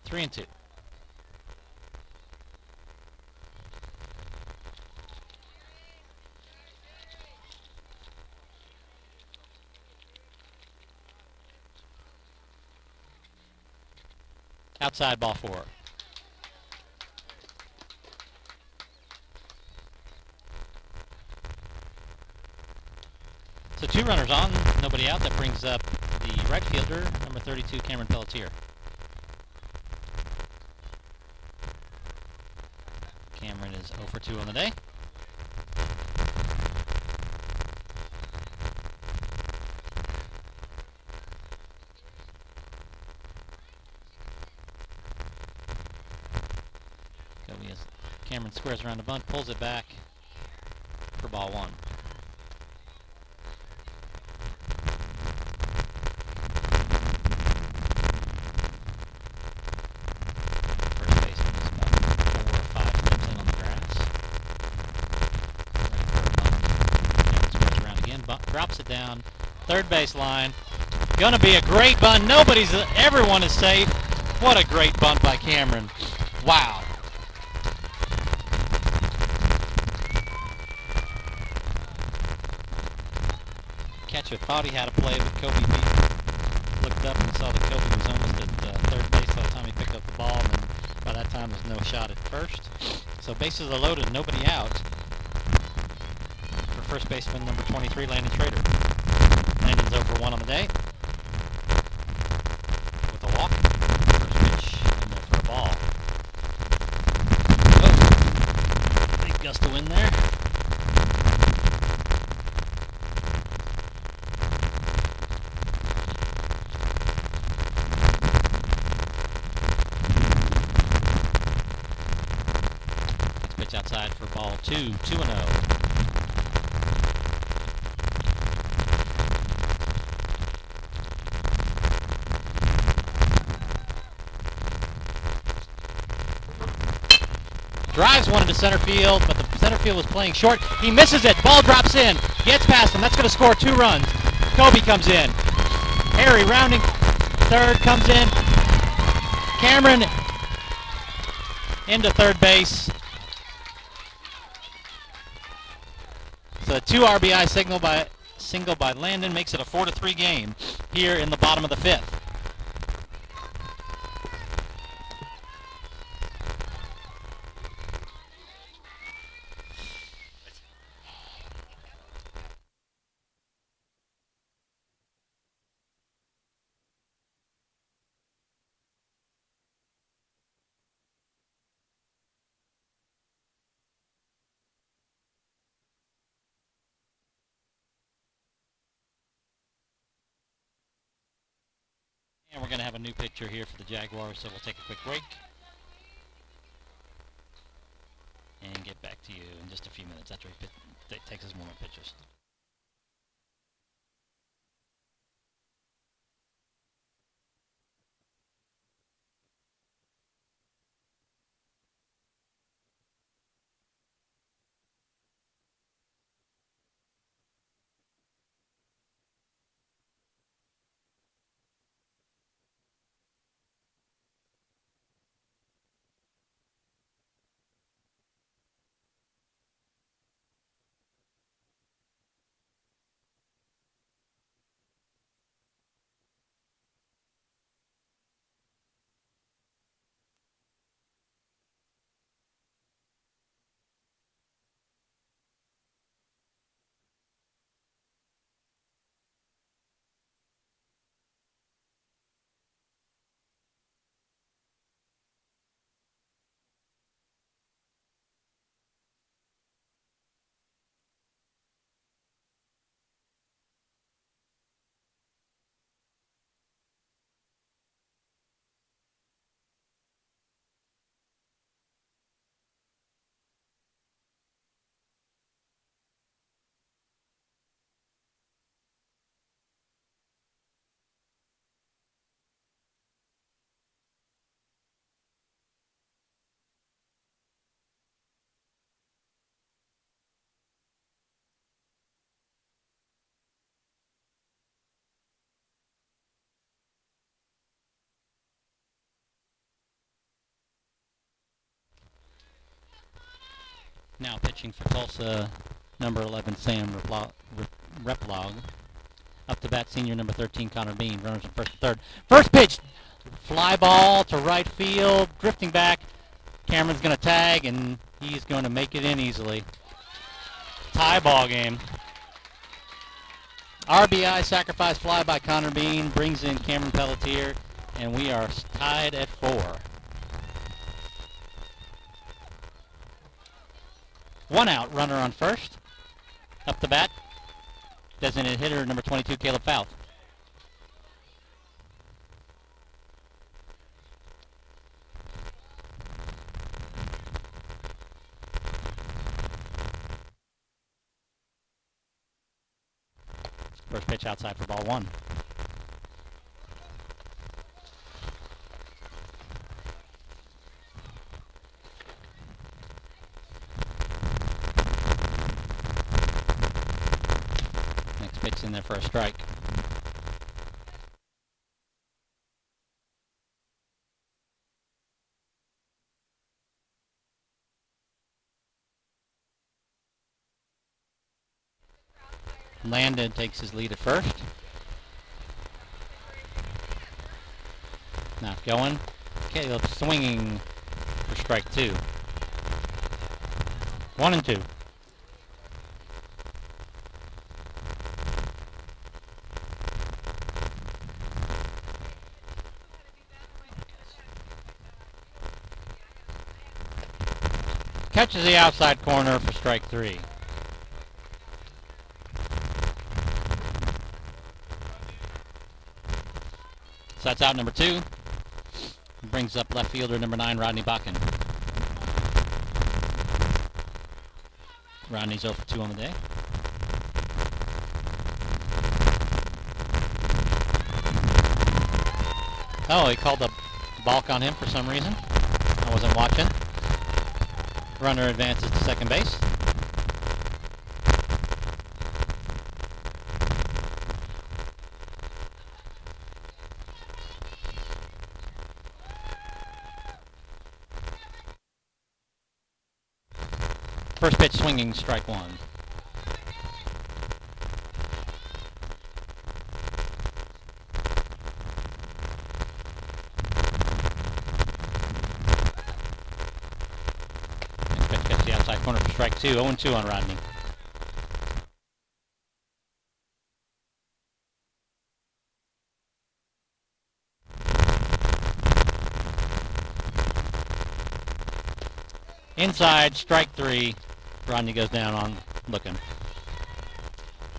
3-2. Outside, ball 4. So 2 runners on, nobody out. That brings up the right fielder, number 32, Cameron Pelletier. Cameron is 0 for 2 on the day. Cameron squares around the bunt, pulls it back for ball 1. First baseman is about 4 or 5 steps in on the grass. Ready for a bunt. Cameron squares around again, drops it down, third base line. Gonna be a great bunt. Everyone is safe. What a great bunt by Cameron. Wow. Catcher thought he had a play, but Kobe looked up and saw that Kobe was almost at third base by the time he picked up the ball, and by that time there's no shot at first. So bases are loaded, nobody out for first baseman number 23, Landon Schrader. Landon's 0 for 1 on the day with a walk. First pitch in there for a ball. Oh, big gust of wind there. Outside for ball 2, 2-0. drives one into center field, but the center field was playing short. He misses it. Ball drops in. Gets past him. That's going to score 2 runs. Kobe comes in. Harry rounding third comes in. Cameron into third base. So a 2 RBI single by Landon makes it a 4-3 game here in the bottom of the 5th. And we're going to have a new picture here for the Jaguars, so we'll take a quick break and get back to you in just a few minutes after he takes his more pictures. Now pitching for Tulsa, number 11, Sam Replog. Up to bat, senior number 13, Connor Bean. Runners from first to third. First pitch, fly ball to right field, drifting back. Cameron's going to tag, and he's going to make it in easily. Tie ball game. RBI sacrifice fly by Connor Bean brings in Cameron Pelletier, and we are tied at 4. 1 out, runner on first. Up the bat, designated hitter number 22, Caleb Fouth. First pitch outside for ball 1. Pitch in there for a strike. Landon takes his lead at first. Not going. Caleb swinging for strike 2. 1 and 2. Catches the outside corner for strike 3. So that's out number 2. Brings up left fielder number 9, Rodney Bakken. Rodney's 0 for 2 on the day. Oh, he called a balk on him for some reason. I wasn't watching. Runner advances to second base. First pitch swinging, strike one. Next pitch gets the outside corner for strike two. 0-2 on Rodney. Inside, strike three. Rodney goes down on looking.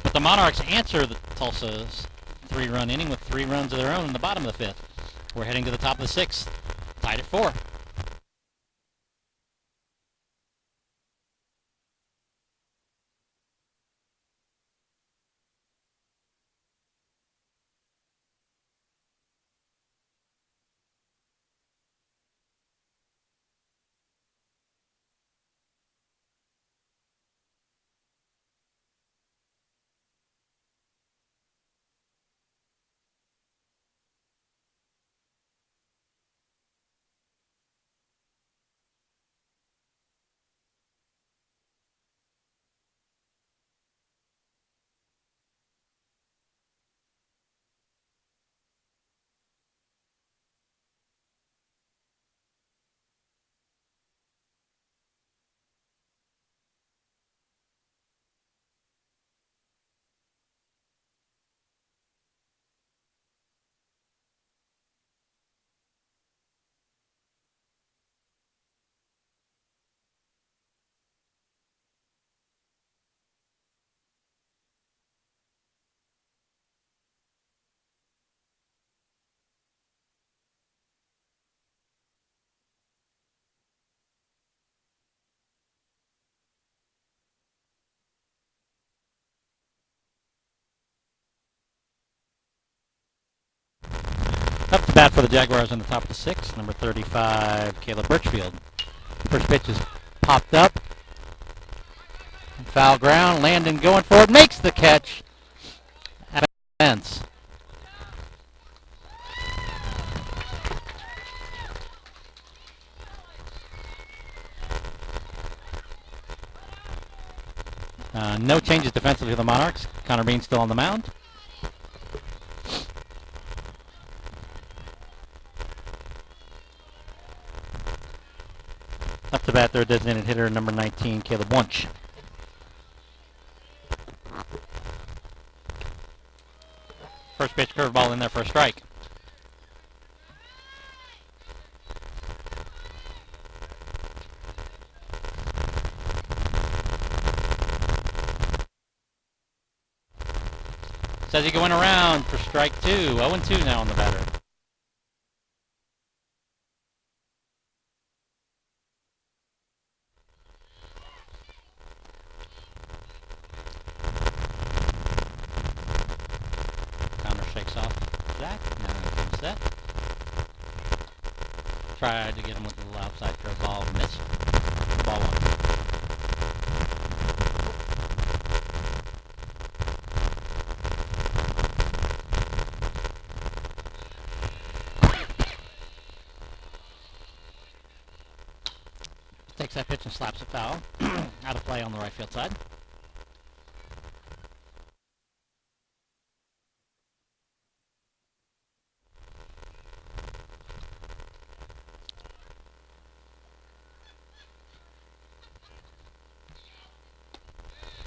But the Monarchs answer the Tulsa's 3-run inning with 3 runs of their own in the bottom of the 5th. We're heading to the top of the 6th, tied at 4. Up to bat for the Jaguars on the top of the 6th, number 35, Caleb Birchfield. First pitch is popped up. Foul ground, Landon going for it, makes the catch at a fence. No changes defensively for the Monarchs. Connor Bean still on the mound. Up to bat, their designated hitter, number 19, Caleb Wunsch. First pitch curveball in there for a strike. Says he going around for strike two. 0-2 now on the batter. Connor shakes off Zach. Now he's set. Tried to get him with a little outside curveball. Missed. Ball one. Takes that pitch and slaps it foul. Out of play on the right field side.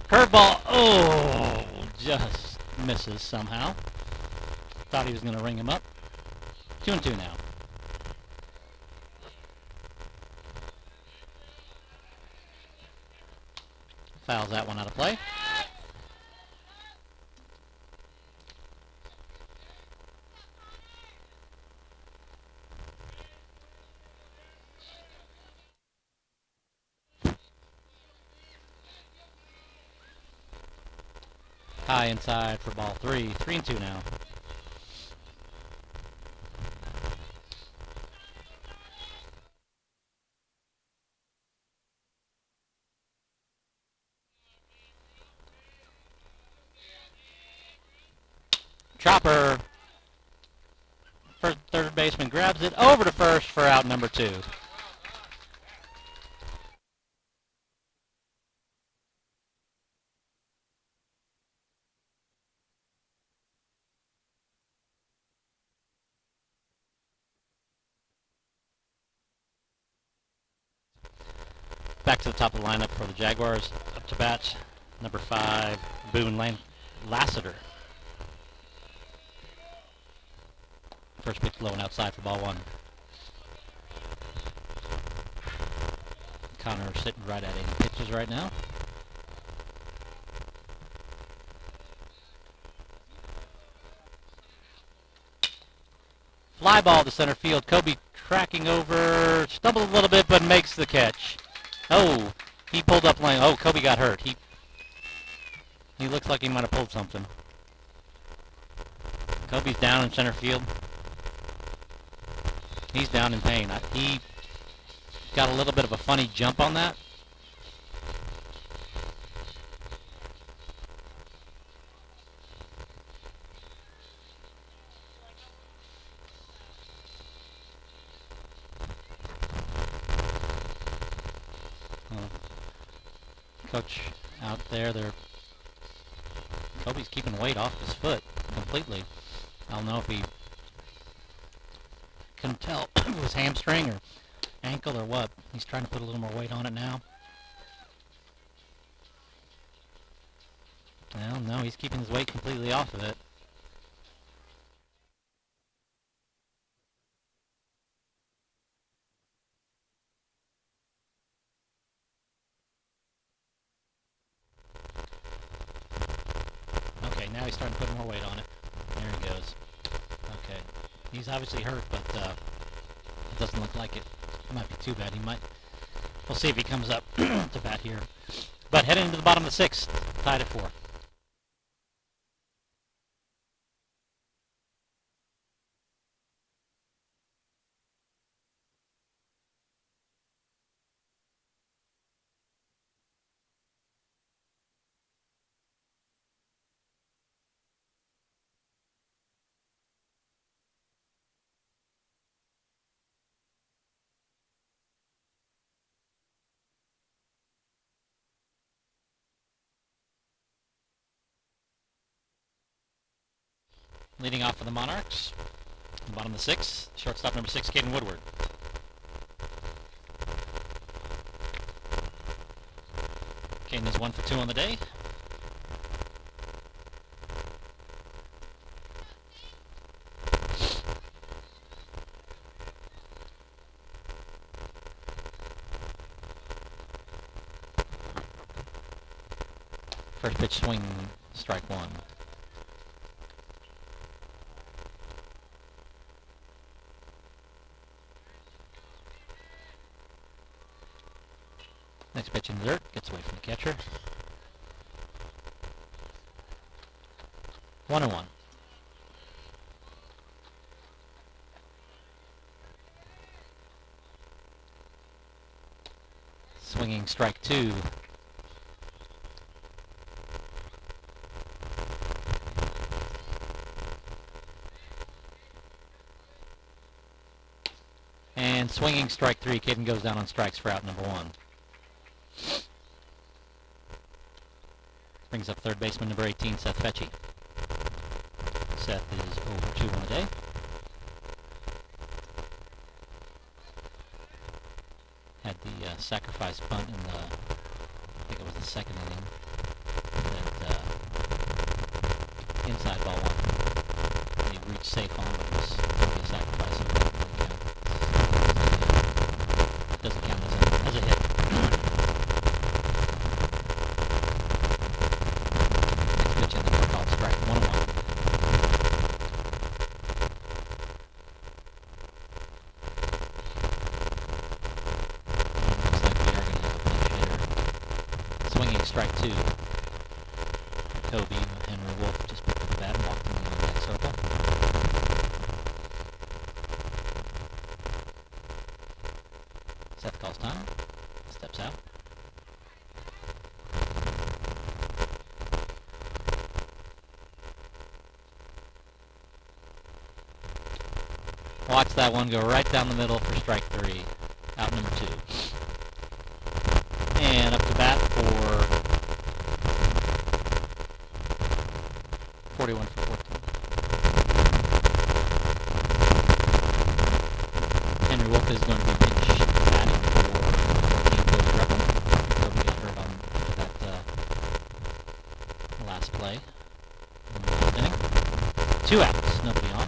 Curveball. Oh, just misses somehow. Thought he was going to ring him up. 2-2 now. Fouls that one out of play. High inside for ball 3. 3-2 now. Chopper. Third baseman grabs it over to first for out number 2. Back to the top of the lineup for the Jaguars. Up to bat, number 5, Boone Lassiter. First pitch low and outside for ball 1. Connor sitting right at 80 pitches right now. Fly ball to center field. Kobe tracking over, stumbled a little bit, but makes the catch. Oh, he pulled up lane. Oh, Kobe got hurt. He looks like he might have pulled something. Kobe's down in center field. He's down in pain. He got a little bit of a funny jump on that. Coach out there, Kobe's keeping weight off his foot completely. I don't know if he couldn't tell if it was hamstring or ankle or what. He's trying to put a little more weight on it now. Well, no, he's keeping his weight completely off of it. Okay, now he's starting to put more weight on it. There he goes. Okay. He's obviously hurt, but it doesn't look like it. It might be too bad. We'll see if he comes up to bat here. But heading into the bottom of the 6th, tied at 4. Leading off for the Monarchs, the bottom of the 6th, shortstop number 6, Caden Woodward. Caden is 1 for 2 on the day. First pitch swing, strike 1. Next pitch in the dirt, gets away from the catcher. 1-1. Swinging strike 2. And swinging strike 3. Caden goes down on strikes for out number 1. Brings up third baseman number 18, Seth Fetchy. Seth is over 2 on the day. Had the sacrifice bunt in the, I think it was the 2nd inning. That inside ball 1. He reached safe on, but it was a sacrifice. It doesn't count as a hit. Strike 2. Kobe, Henry Wolf just picked up the bat and walked in the next circle. Seth calls time. Steps out. Watch that one go right down the middle for strike 3. Out number 2. And up to bat for 41 for 14. Henry Wolf is going to be pinch batting for Coach Rebel. Kobe got hurt on after that last play in the last inning. 2 outs, nobody on.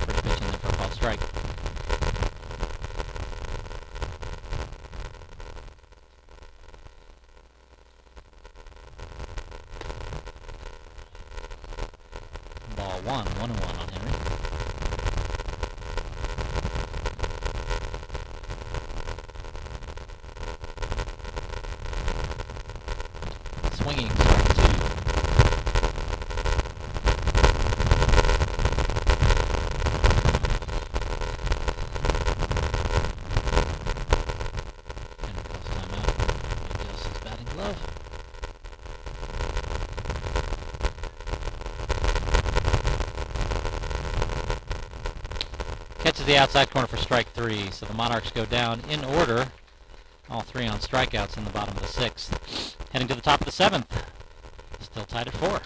First pitch in there for a called strike. Ball 1, 1-1 on Henry. Swinging strike 2. Henry calls timeout. Adjusts his batting glove. Catches the outside corner for strike 3, so the Monarchs go down in order. All 3 on strikeouts in the bottom of the 6th. Heading to the top of the 7th. Still tied at 4.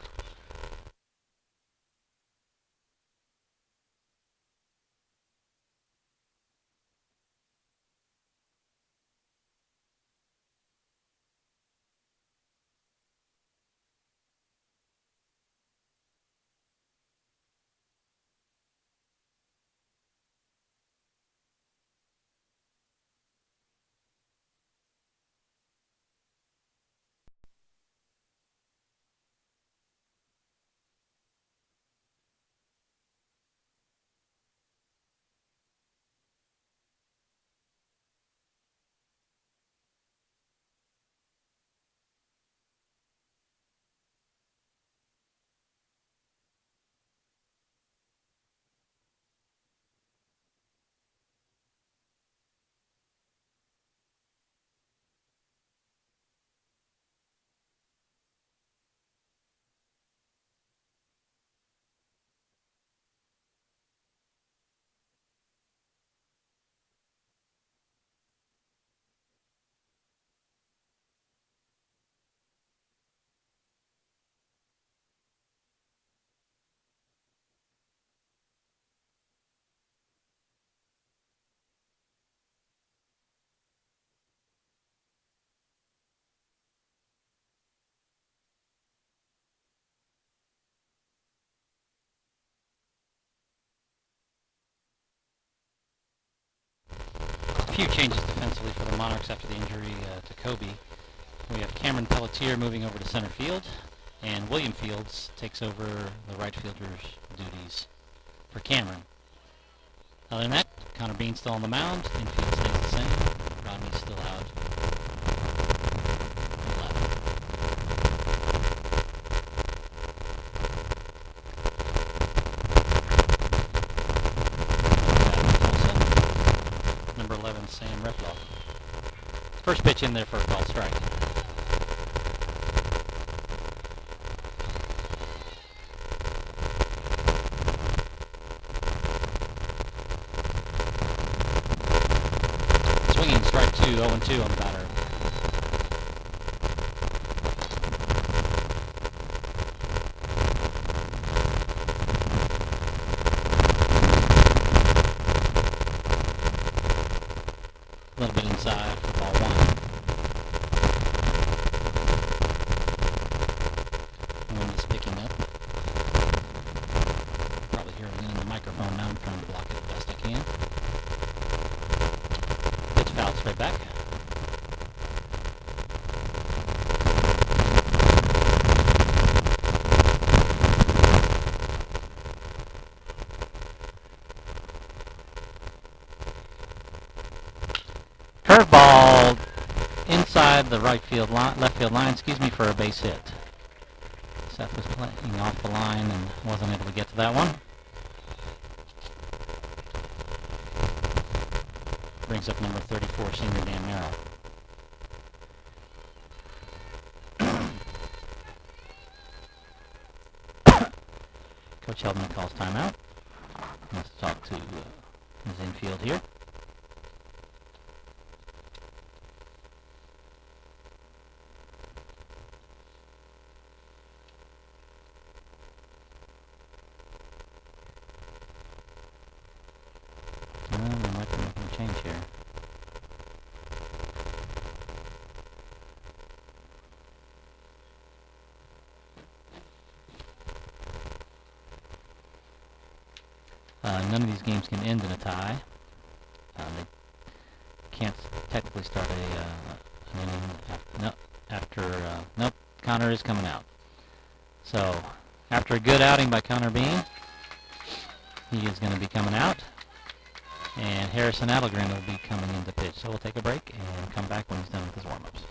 A few changes defensively for the Monarchs after the injury to Kobe. We have Cameron Pelletier moving over to center field, and William Fields takes over the right fielder's duties for Cameron. Other than that, Connor Bean's still on the mound, infield stays the same, Rodney's still out. Tulsa, number 11, Sam Reflow. First pitch in there for a called strike. Swinging strike 2, 0-2 on the batter. A little bit inside for ball 1. Wind is picking up. Probably hear it in the microphone now. I'm trying to block it the best I can. Pitch fouled straight back. Curveball inside the right field line, left field line, for a base hit. Seth was playing off the line and wasn't able to get to that one. Brings up number 34, senior Dan Merrill. Coach Heldman calls timeout. Let's talk to his infield here. They might be making a change here. None of these games can end in a tie. They can't technically start an inning nope, Connor is coming out. So, after a good outing by Connor Bean, he is going to be coming out, and Harrison Adelgren will be coming in to pitch. So we'll take a break and come back when he's done with his warm-ups.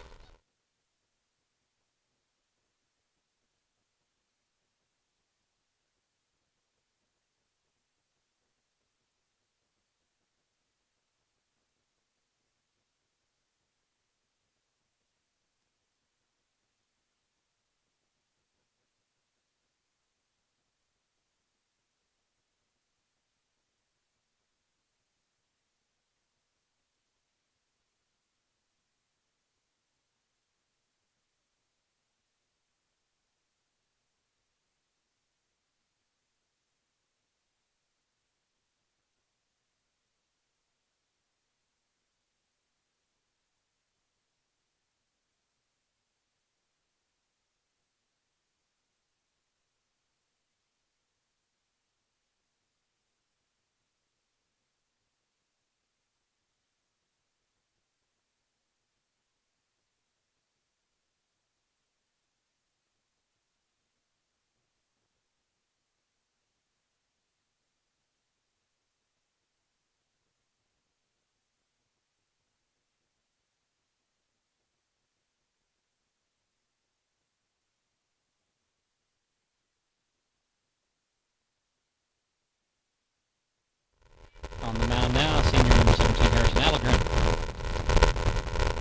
On the mound now, senior number 17, Harrison Adelgren.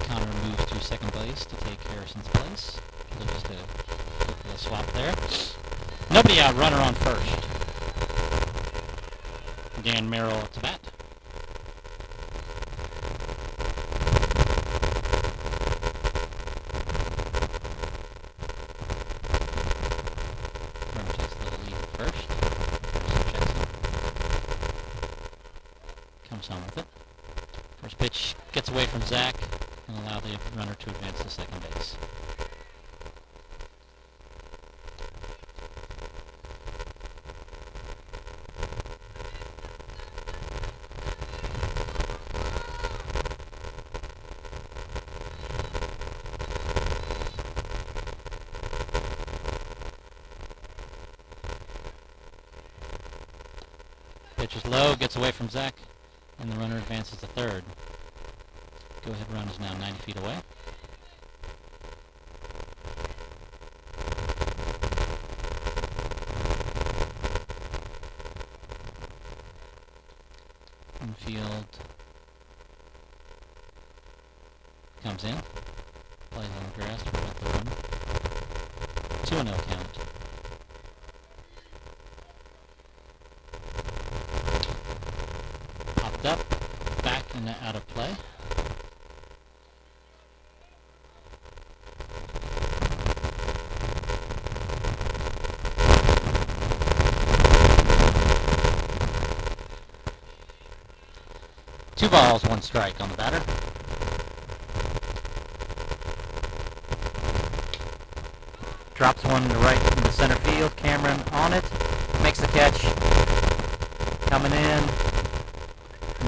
Connor moves to second base to take Harrison's place. So just a swap there. Nobody out, runner on first. Dan Merrill to bat. Runner takes a little lead at first. Harrison checks in. Comes home with it. First pitch gets away from Zach and allow the runner to advance to second base. Pitch is low, gets away from Zach, and the runner advances to third. Go-ahead run is now 90 feet away. Infield comes in, plays on the grass to prevent the run. 2-0 count. Popped up, back and out of play. Two balls, one strike on the batter. Drops one to right into center field. Cameron on it. Makes the catch. Coming in.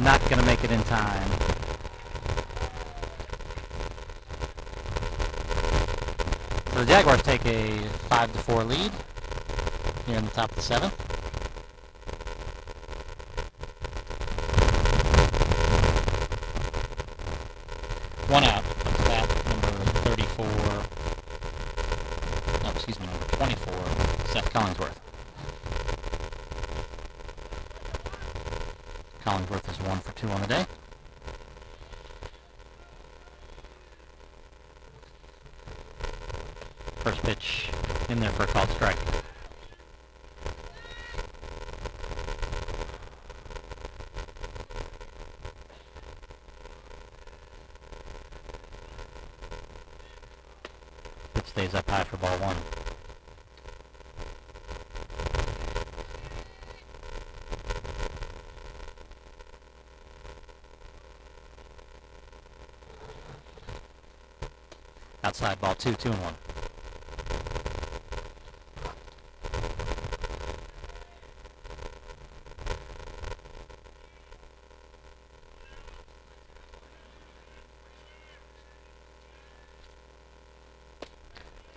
Not going to make it in time. So the Jaguars take a 5-4 lead here in the top of the seventh. One out. Bat number 34. No, excuse me, number 24. Seth Collingsworth. Collingsworth is 1 for 2 on the day. First pitch in there for a called strike. stays up high for ball 1. Outside ball 2, 2-1.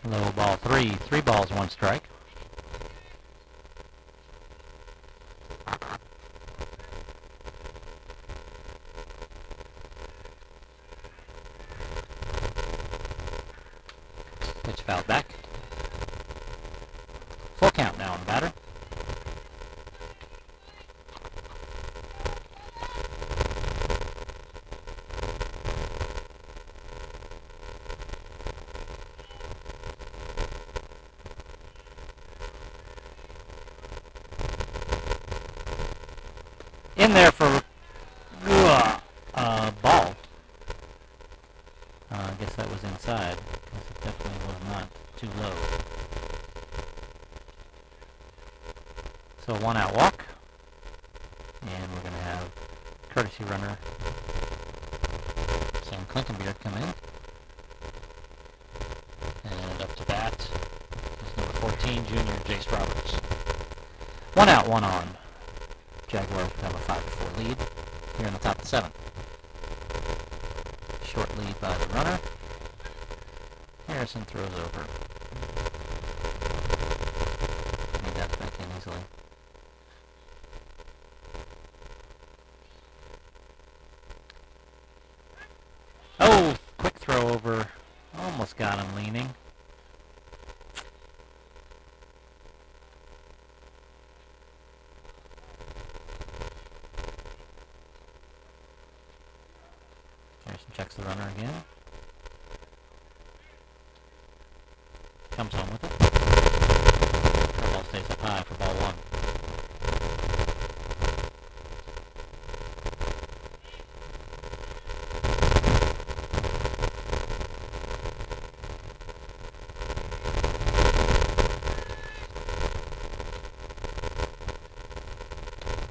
Low ball 3, 3 balls, 1 strike. Pitch fouled back. Full count now on the batter. In there for ball. I guess that was inside. Guess it definitely was not too low. So 1 out walk. And we're going to have courtesy runner Sam Klinkenbeard come in. And up to bat is number 14, junior Jace Roberts. 1 out, 1 on. Jaguars have a 5-4 lead here in the top of the 7th. Short lead by the runner. Harrison throws over. And he dives back in easily. Oh, quick throw over. Almost got him leaning. Checks the runner again. Comes home with it. Ball stays up high for ball 1.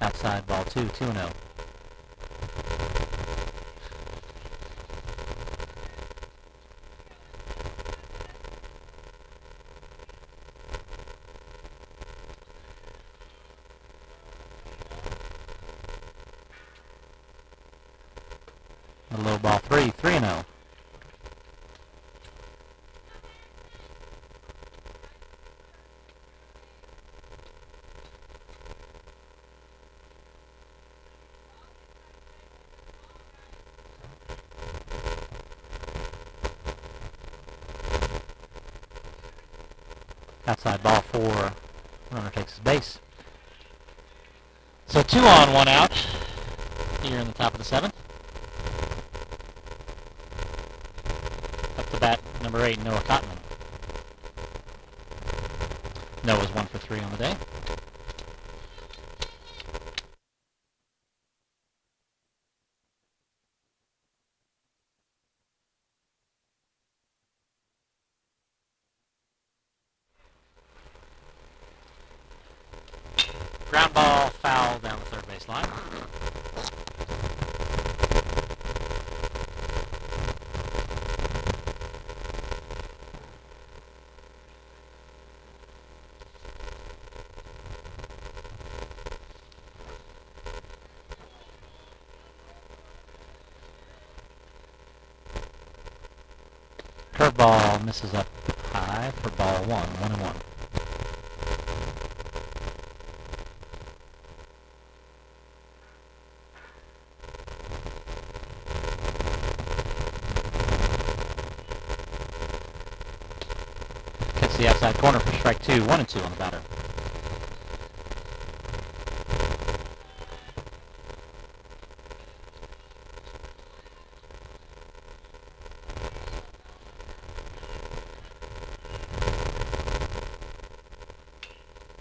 Outside ball 2, 2-0. The low ball 3, 3-0. Outside ball 4, runner takes his base. So 2 on, 1 out here in the top of the 7th. Up to bat, number 8, Noah Cotman. Noah's 1 for 3 on the day. Ground ball, foul down the third base line. Curveball misses up high for ball 1, 1-1. Gets the outside corner for strike 2, 1-2 on the batter.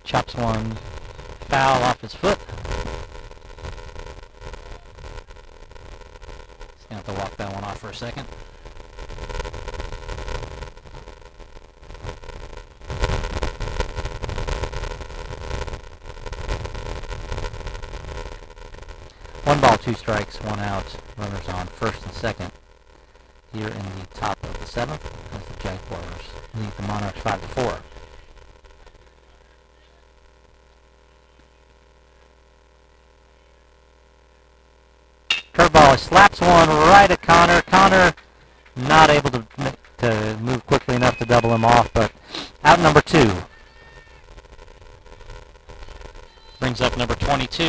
Chops one foul off his foot. He's going to have to walk that one off for a second. 1 ball, 2 strikes, 1 out. Runners on first and second. Here in the top of the 7th, as the Jaguars lead the Monarchs 5-4. Curveball, he slaps one right at Connor. Connor not able to move quickly enough to double him off, but out number 2. Brings up number 22.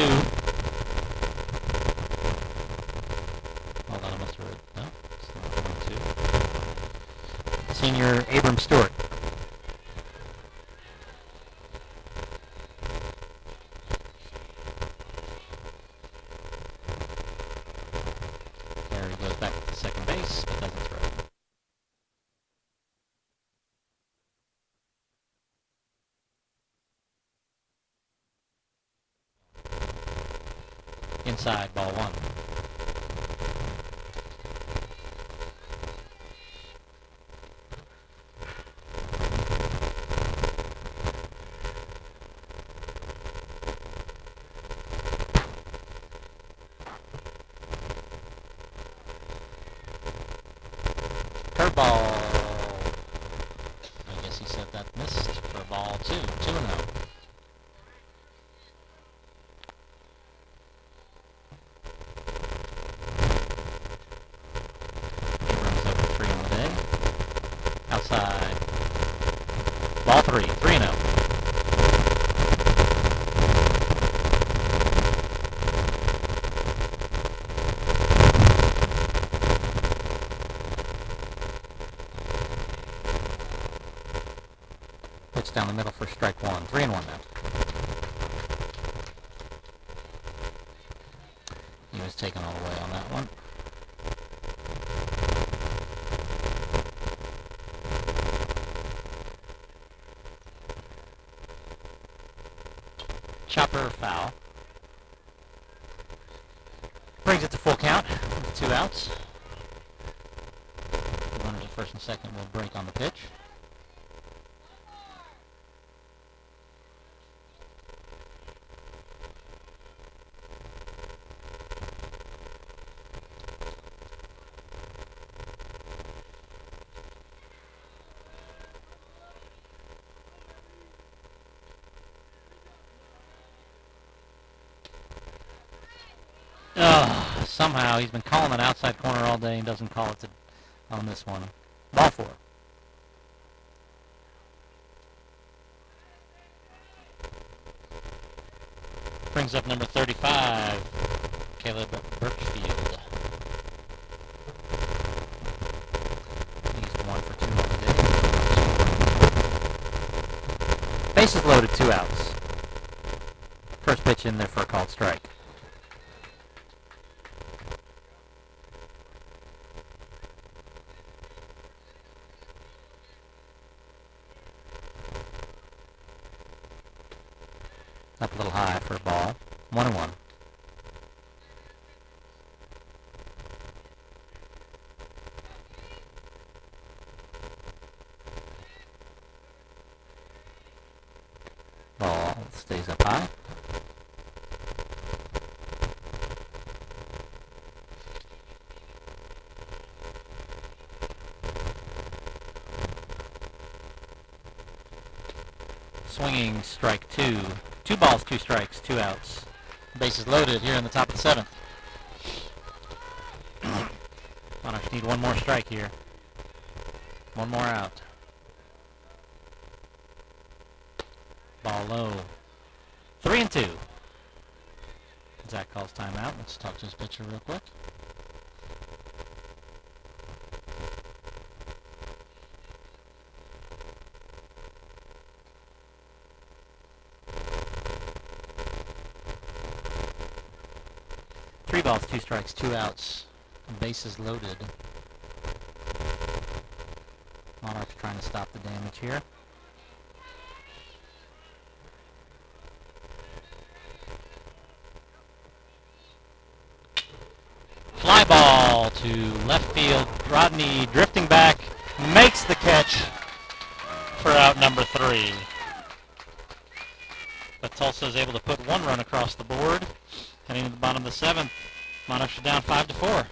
Hold on, I must have read. No, it's number 22. Senior Abram Stewart. There he goes back to second base, but doesn't throw. Inside, ball 1. Curveball. I guess he said that missed for ball 2. 2-0. Abrams over 3 on the day. Outside. Ball 3. 3-0. Pitch down the middle for strike 1. 3-1 now. He was taken all the way on that one. Chopper foul. Brings it to full count with 2 outs. The runners at first and second will break on the pitch. Somehow he's been calling it outside corner all day and doesn't call it on this one. Ball 4. Brings up number 35, Caleb Birchfield. He's 1 for 2 on the day. Bases loaded, 2 outs. First pitch in there for a called strike. Up a little high for a ball. 1-1. Ball stays up high. Swinging strike 2. 2 balls, 2 strikes, 2 outs. Bases loaded here in the top of the 7th. Monarchs need 1 more strike here. 1 more out. Ball low. 3-2. Zach calls timeout. Let's talk to his pitcher real quick. Three balls, 2 strikes, 2 outs. Bases loaded. Monarchs trying to stop the damage here. Fly ball to left field. Rodney drifting back, makes the catch for out number 3. But Tulsa is able to put 1 run across the board. Heading to the bottom of the 7th, Monarchs are down 5-4.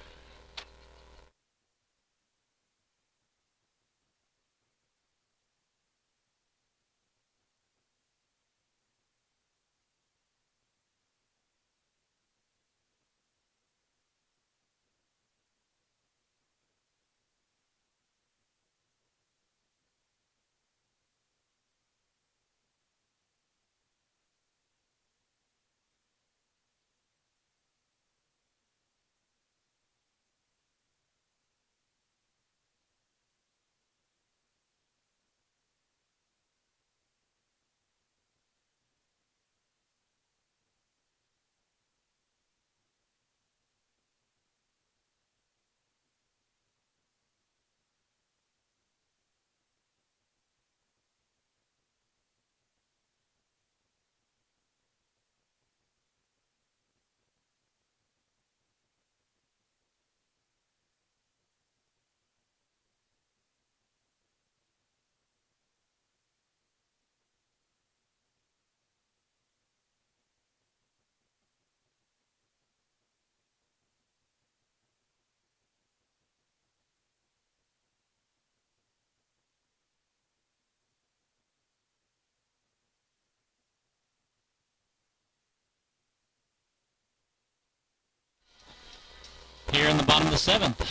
Here in the bottom of the 7th,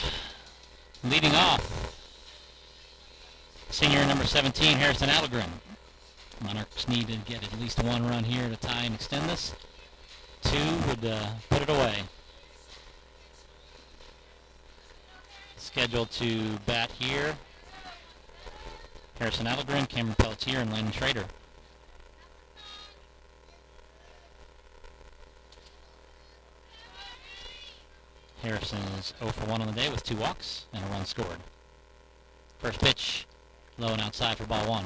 leading off, senior number 17, Harrison Allegren. Monarchs need to get at least one run here to tie and extend this. 2 would put it away. Scheduled to bat here, Harrison Allegren, Cameron Pelletier, and Landon Schrader. Harrison is 0 for 1 on the day with 2 walks and a run scored. First pitch, low and outside for ball 1.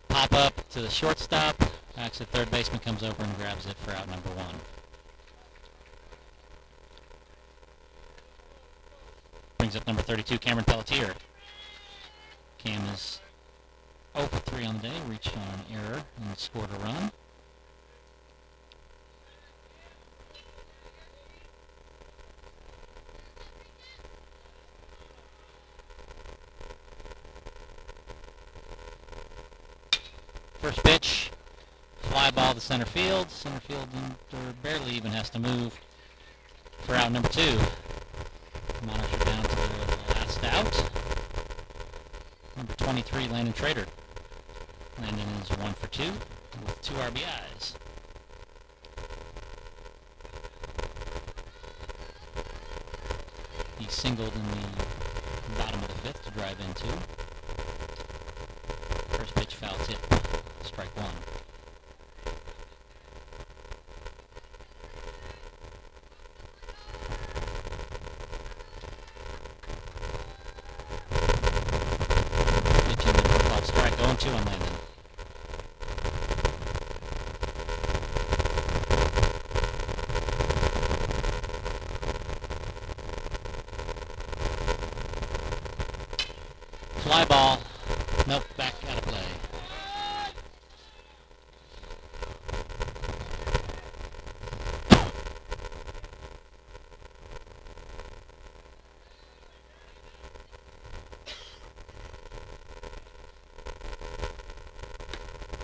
Pop up to the shortstop. Actually, third baseman comes over and grabs it for out number 1. Brings up number 32, Cameron Pelletier. Cam is 0 for 3 on the day, reached on an error and scored a run. First pitch, fly ball to center field. Center field barely even has to move for out number 2. Monarchs are down to the last out. Number 23, Landon Schrader. Landon is 1 for 2 with 2 RBIs. He singled in the bottom of the 5th to drive in 2. First pitch foul tip, strike 1. Strike 0-2 on Landon. Fly ball. Nope, back out of play.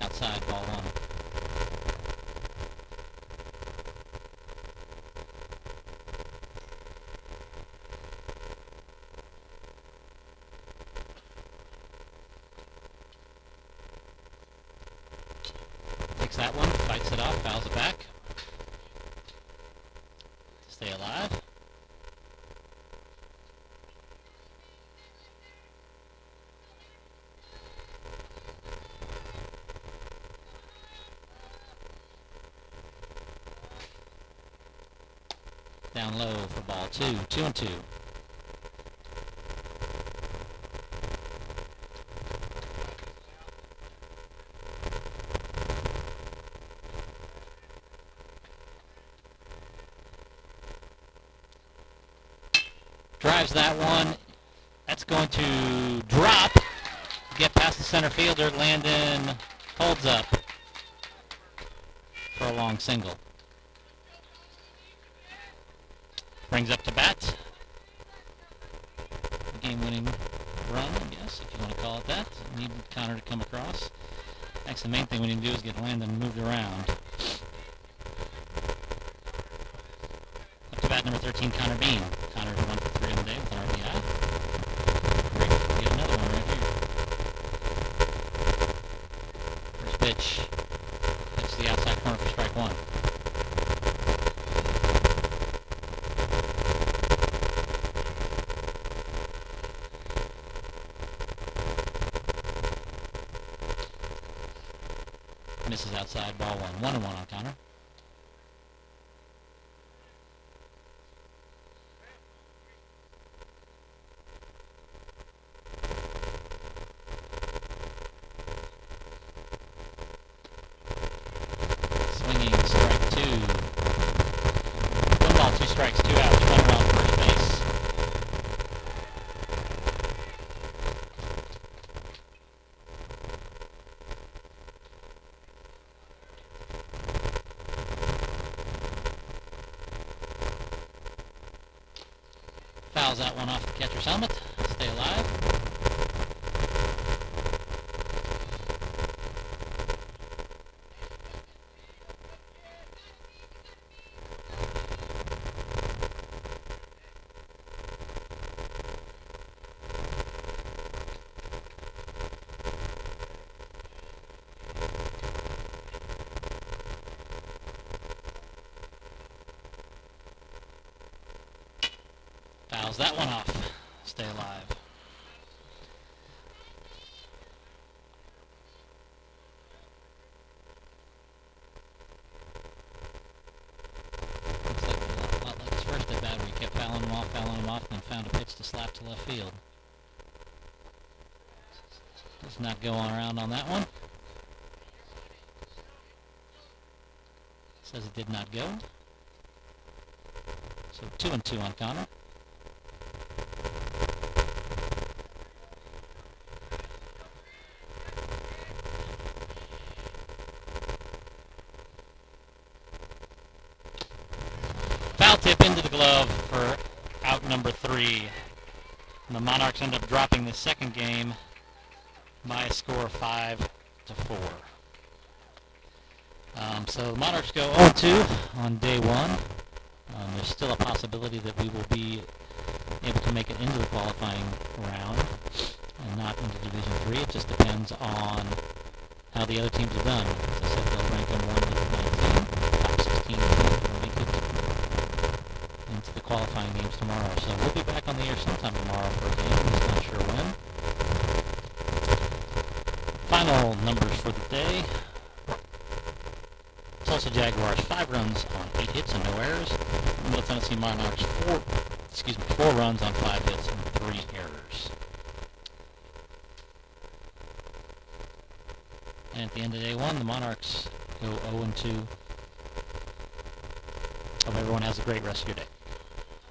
Outside, ball 1. Takes that one, fights it off, fouls it back. Stay alive. Down low for ball 2, 2-2. Drives that one That's going to drop. Get past the center fielder. Landon holds up for a long single. Brings up to bat. A game-winning run, I guess, if you want to call it that. Need Connor to come across. Actually, the main thing we need to do is get Landon moved around. Up to bat number 13, Connor Bean. Connor 1 for 3 on the day with an RBI. Great, we get another one right here. First pitch. Pitch to the outside corner for strike one. Misses outside, ball one. 1-1 on Connor. Swinging, strike two. 1 ball, 2 strikes, 2 outs, runner on first base. Fouls that one off the catcher's helmet. Stay alive. Fouls that one off. Stay alive. Looks like a lot like his first at bat where he kept fouling him off, and then found a pitch to slap to left field. Does not go on around on that one. Says it did not go. So 2-2 on Connor. Foul tip into the glove for out number 3. And the Monarchs end up dropping the second game by a score of 5-4. So the Monarchs go 0-2 on day 1. There's still a possibility that we will be able to make it into the qualifying round and not into Division 3. It just depends on how the other teams have done. As I said, they'll rank them 1 to 19, top 16 will make it into the qualifying games tomorrow. So we'll be back on the air sometime tomorrow for a game. Just not sure when. Final numbers for the day. Tulsa Jaguars, 5 runs on 8 hits and no errors. Middle Tennessee Monarchs, 4 runs on 5 hits and 3 errors. And at the end of day 1, the Monarchs go 0-2. Hope everyone has a great rest of your day.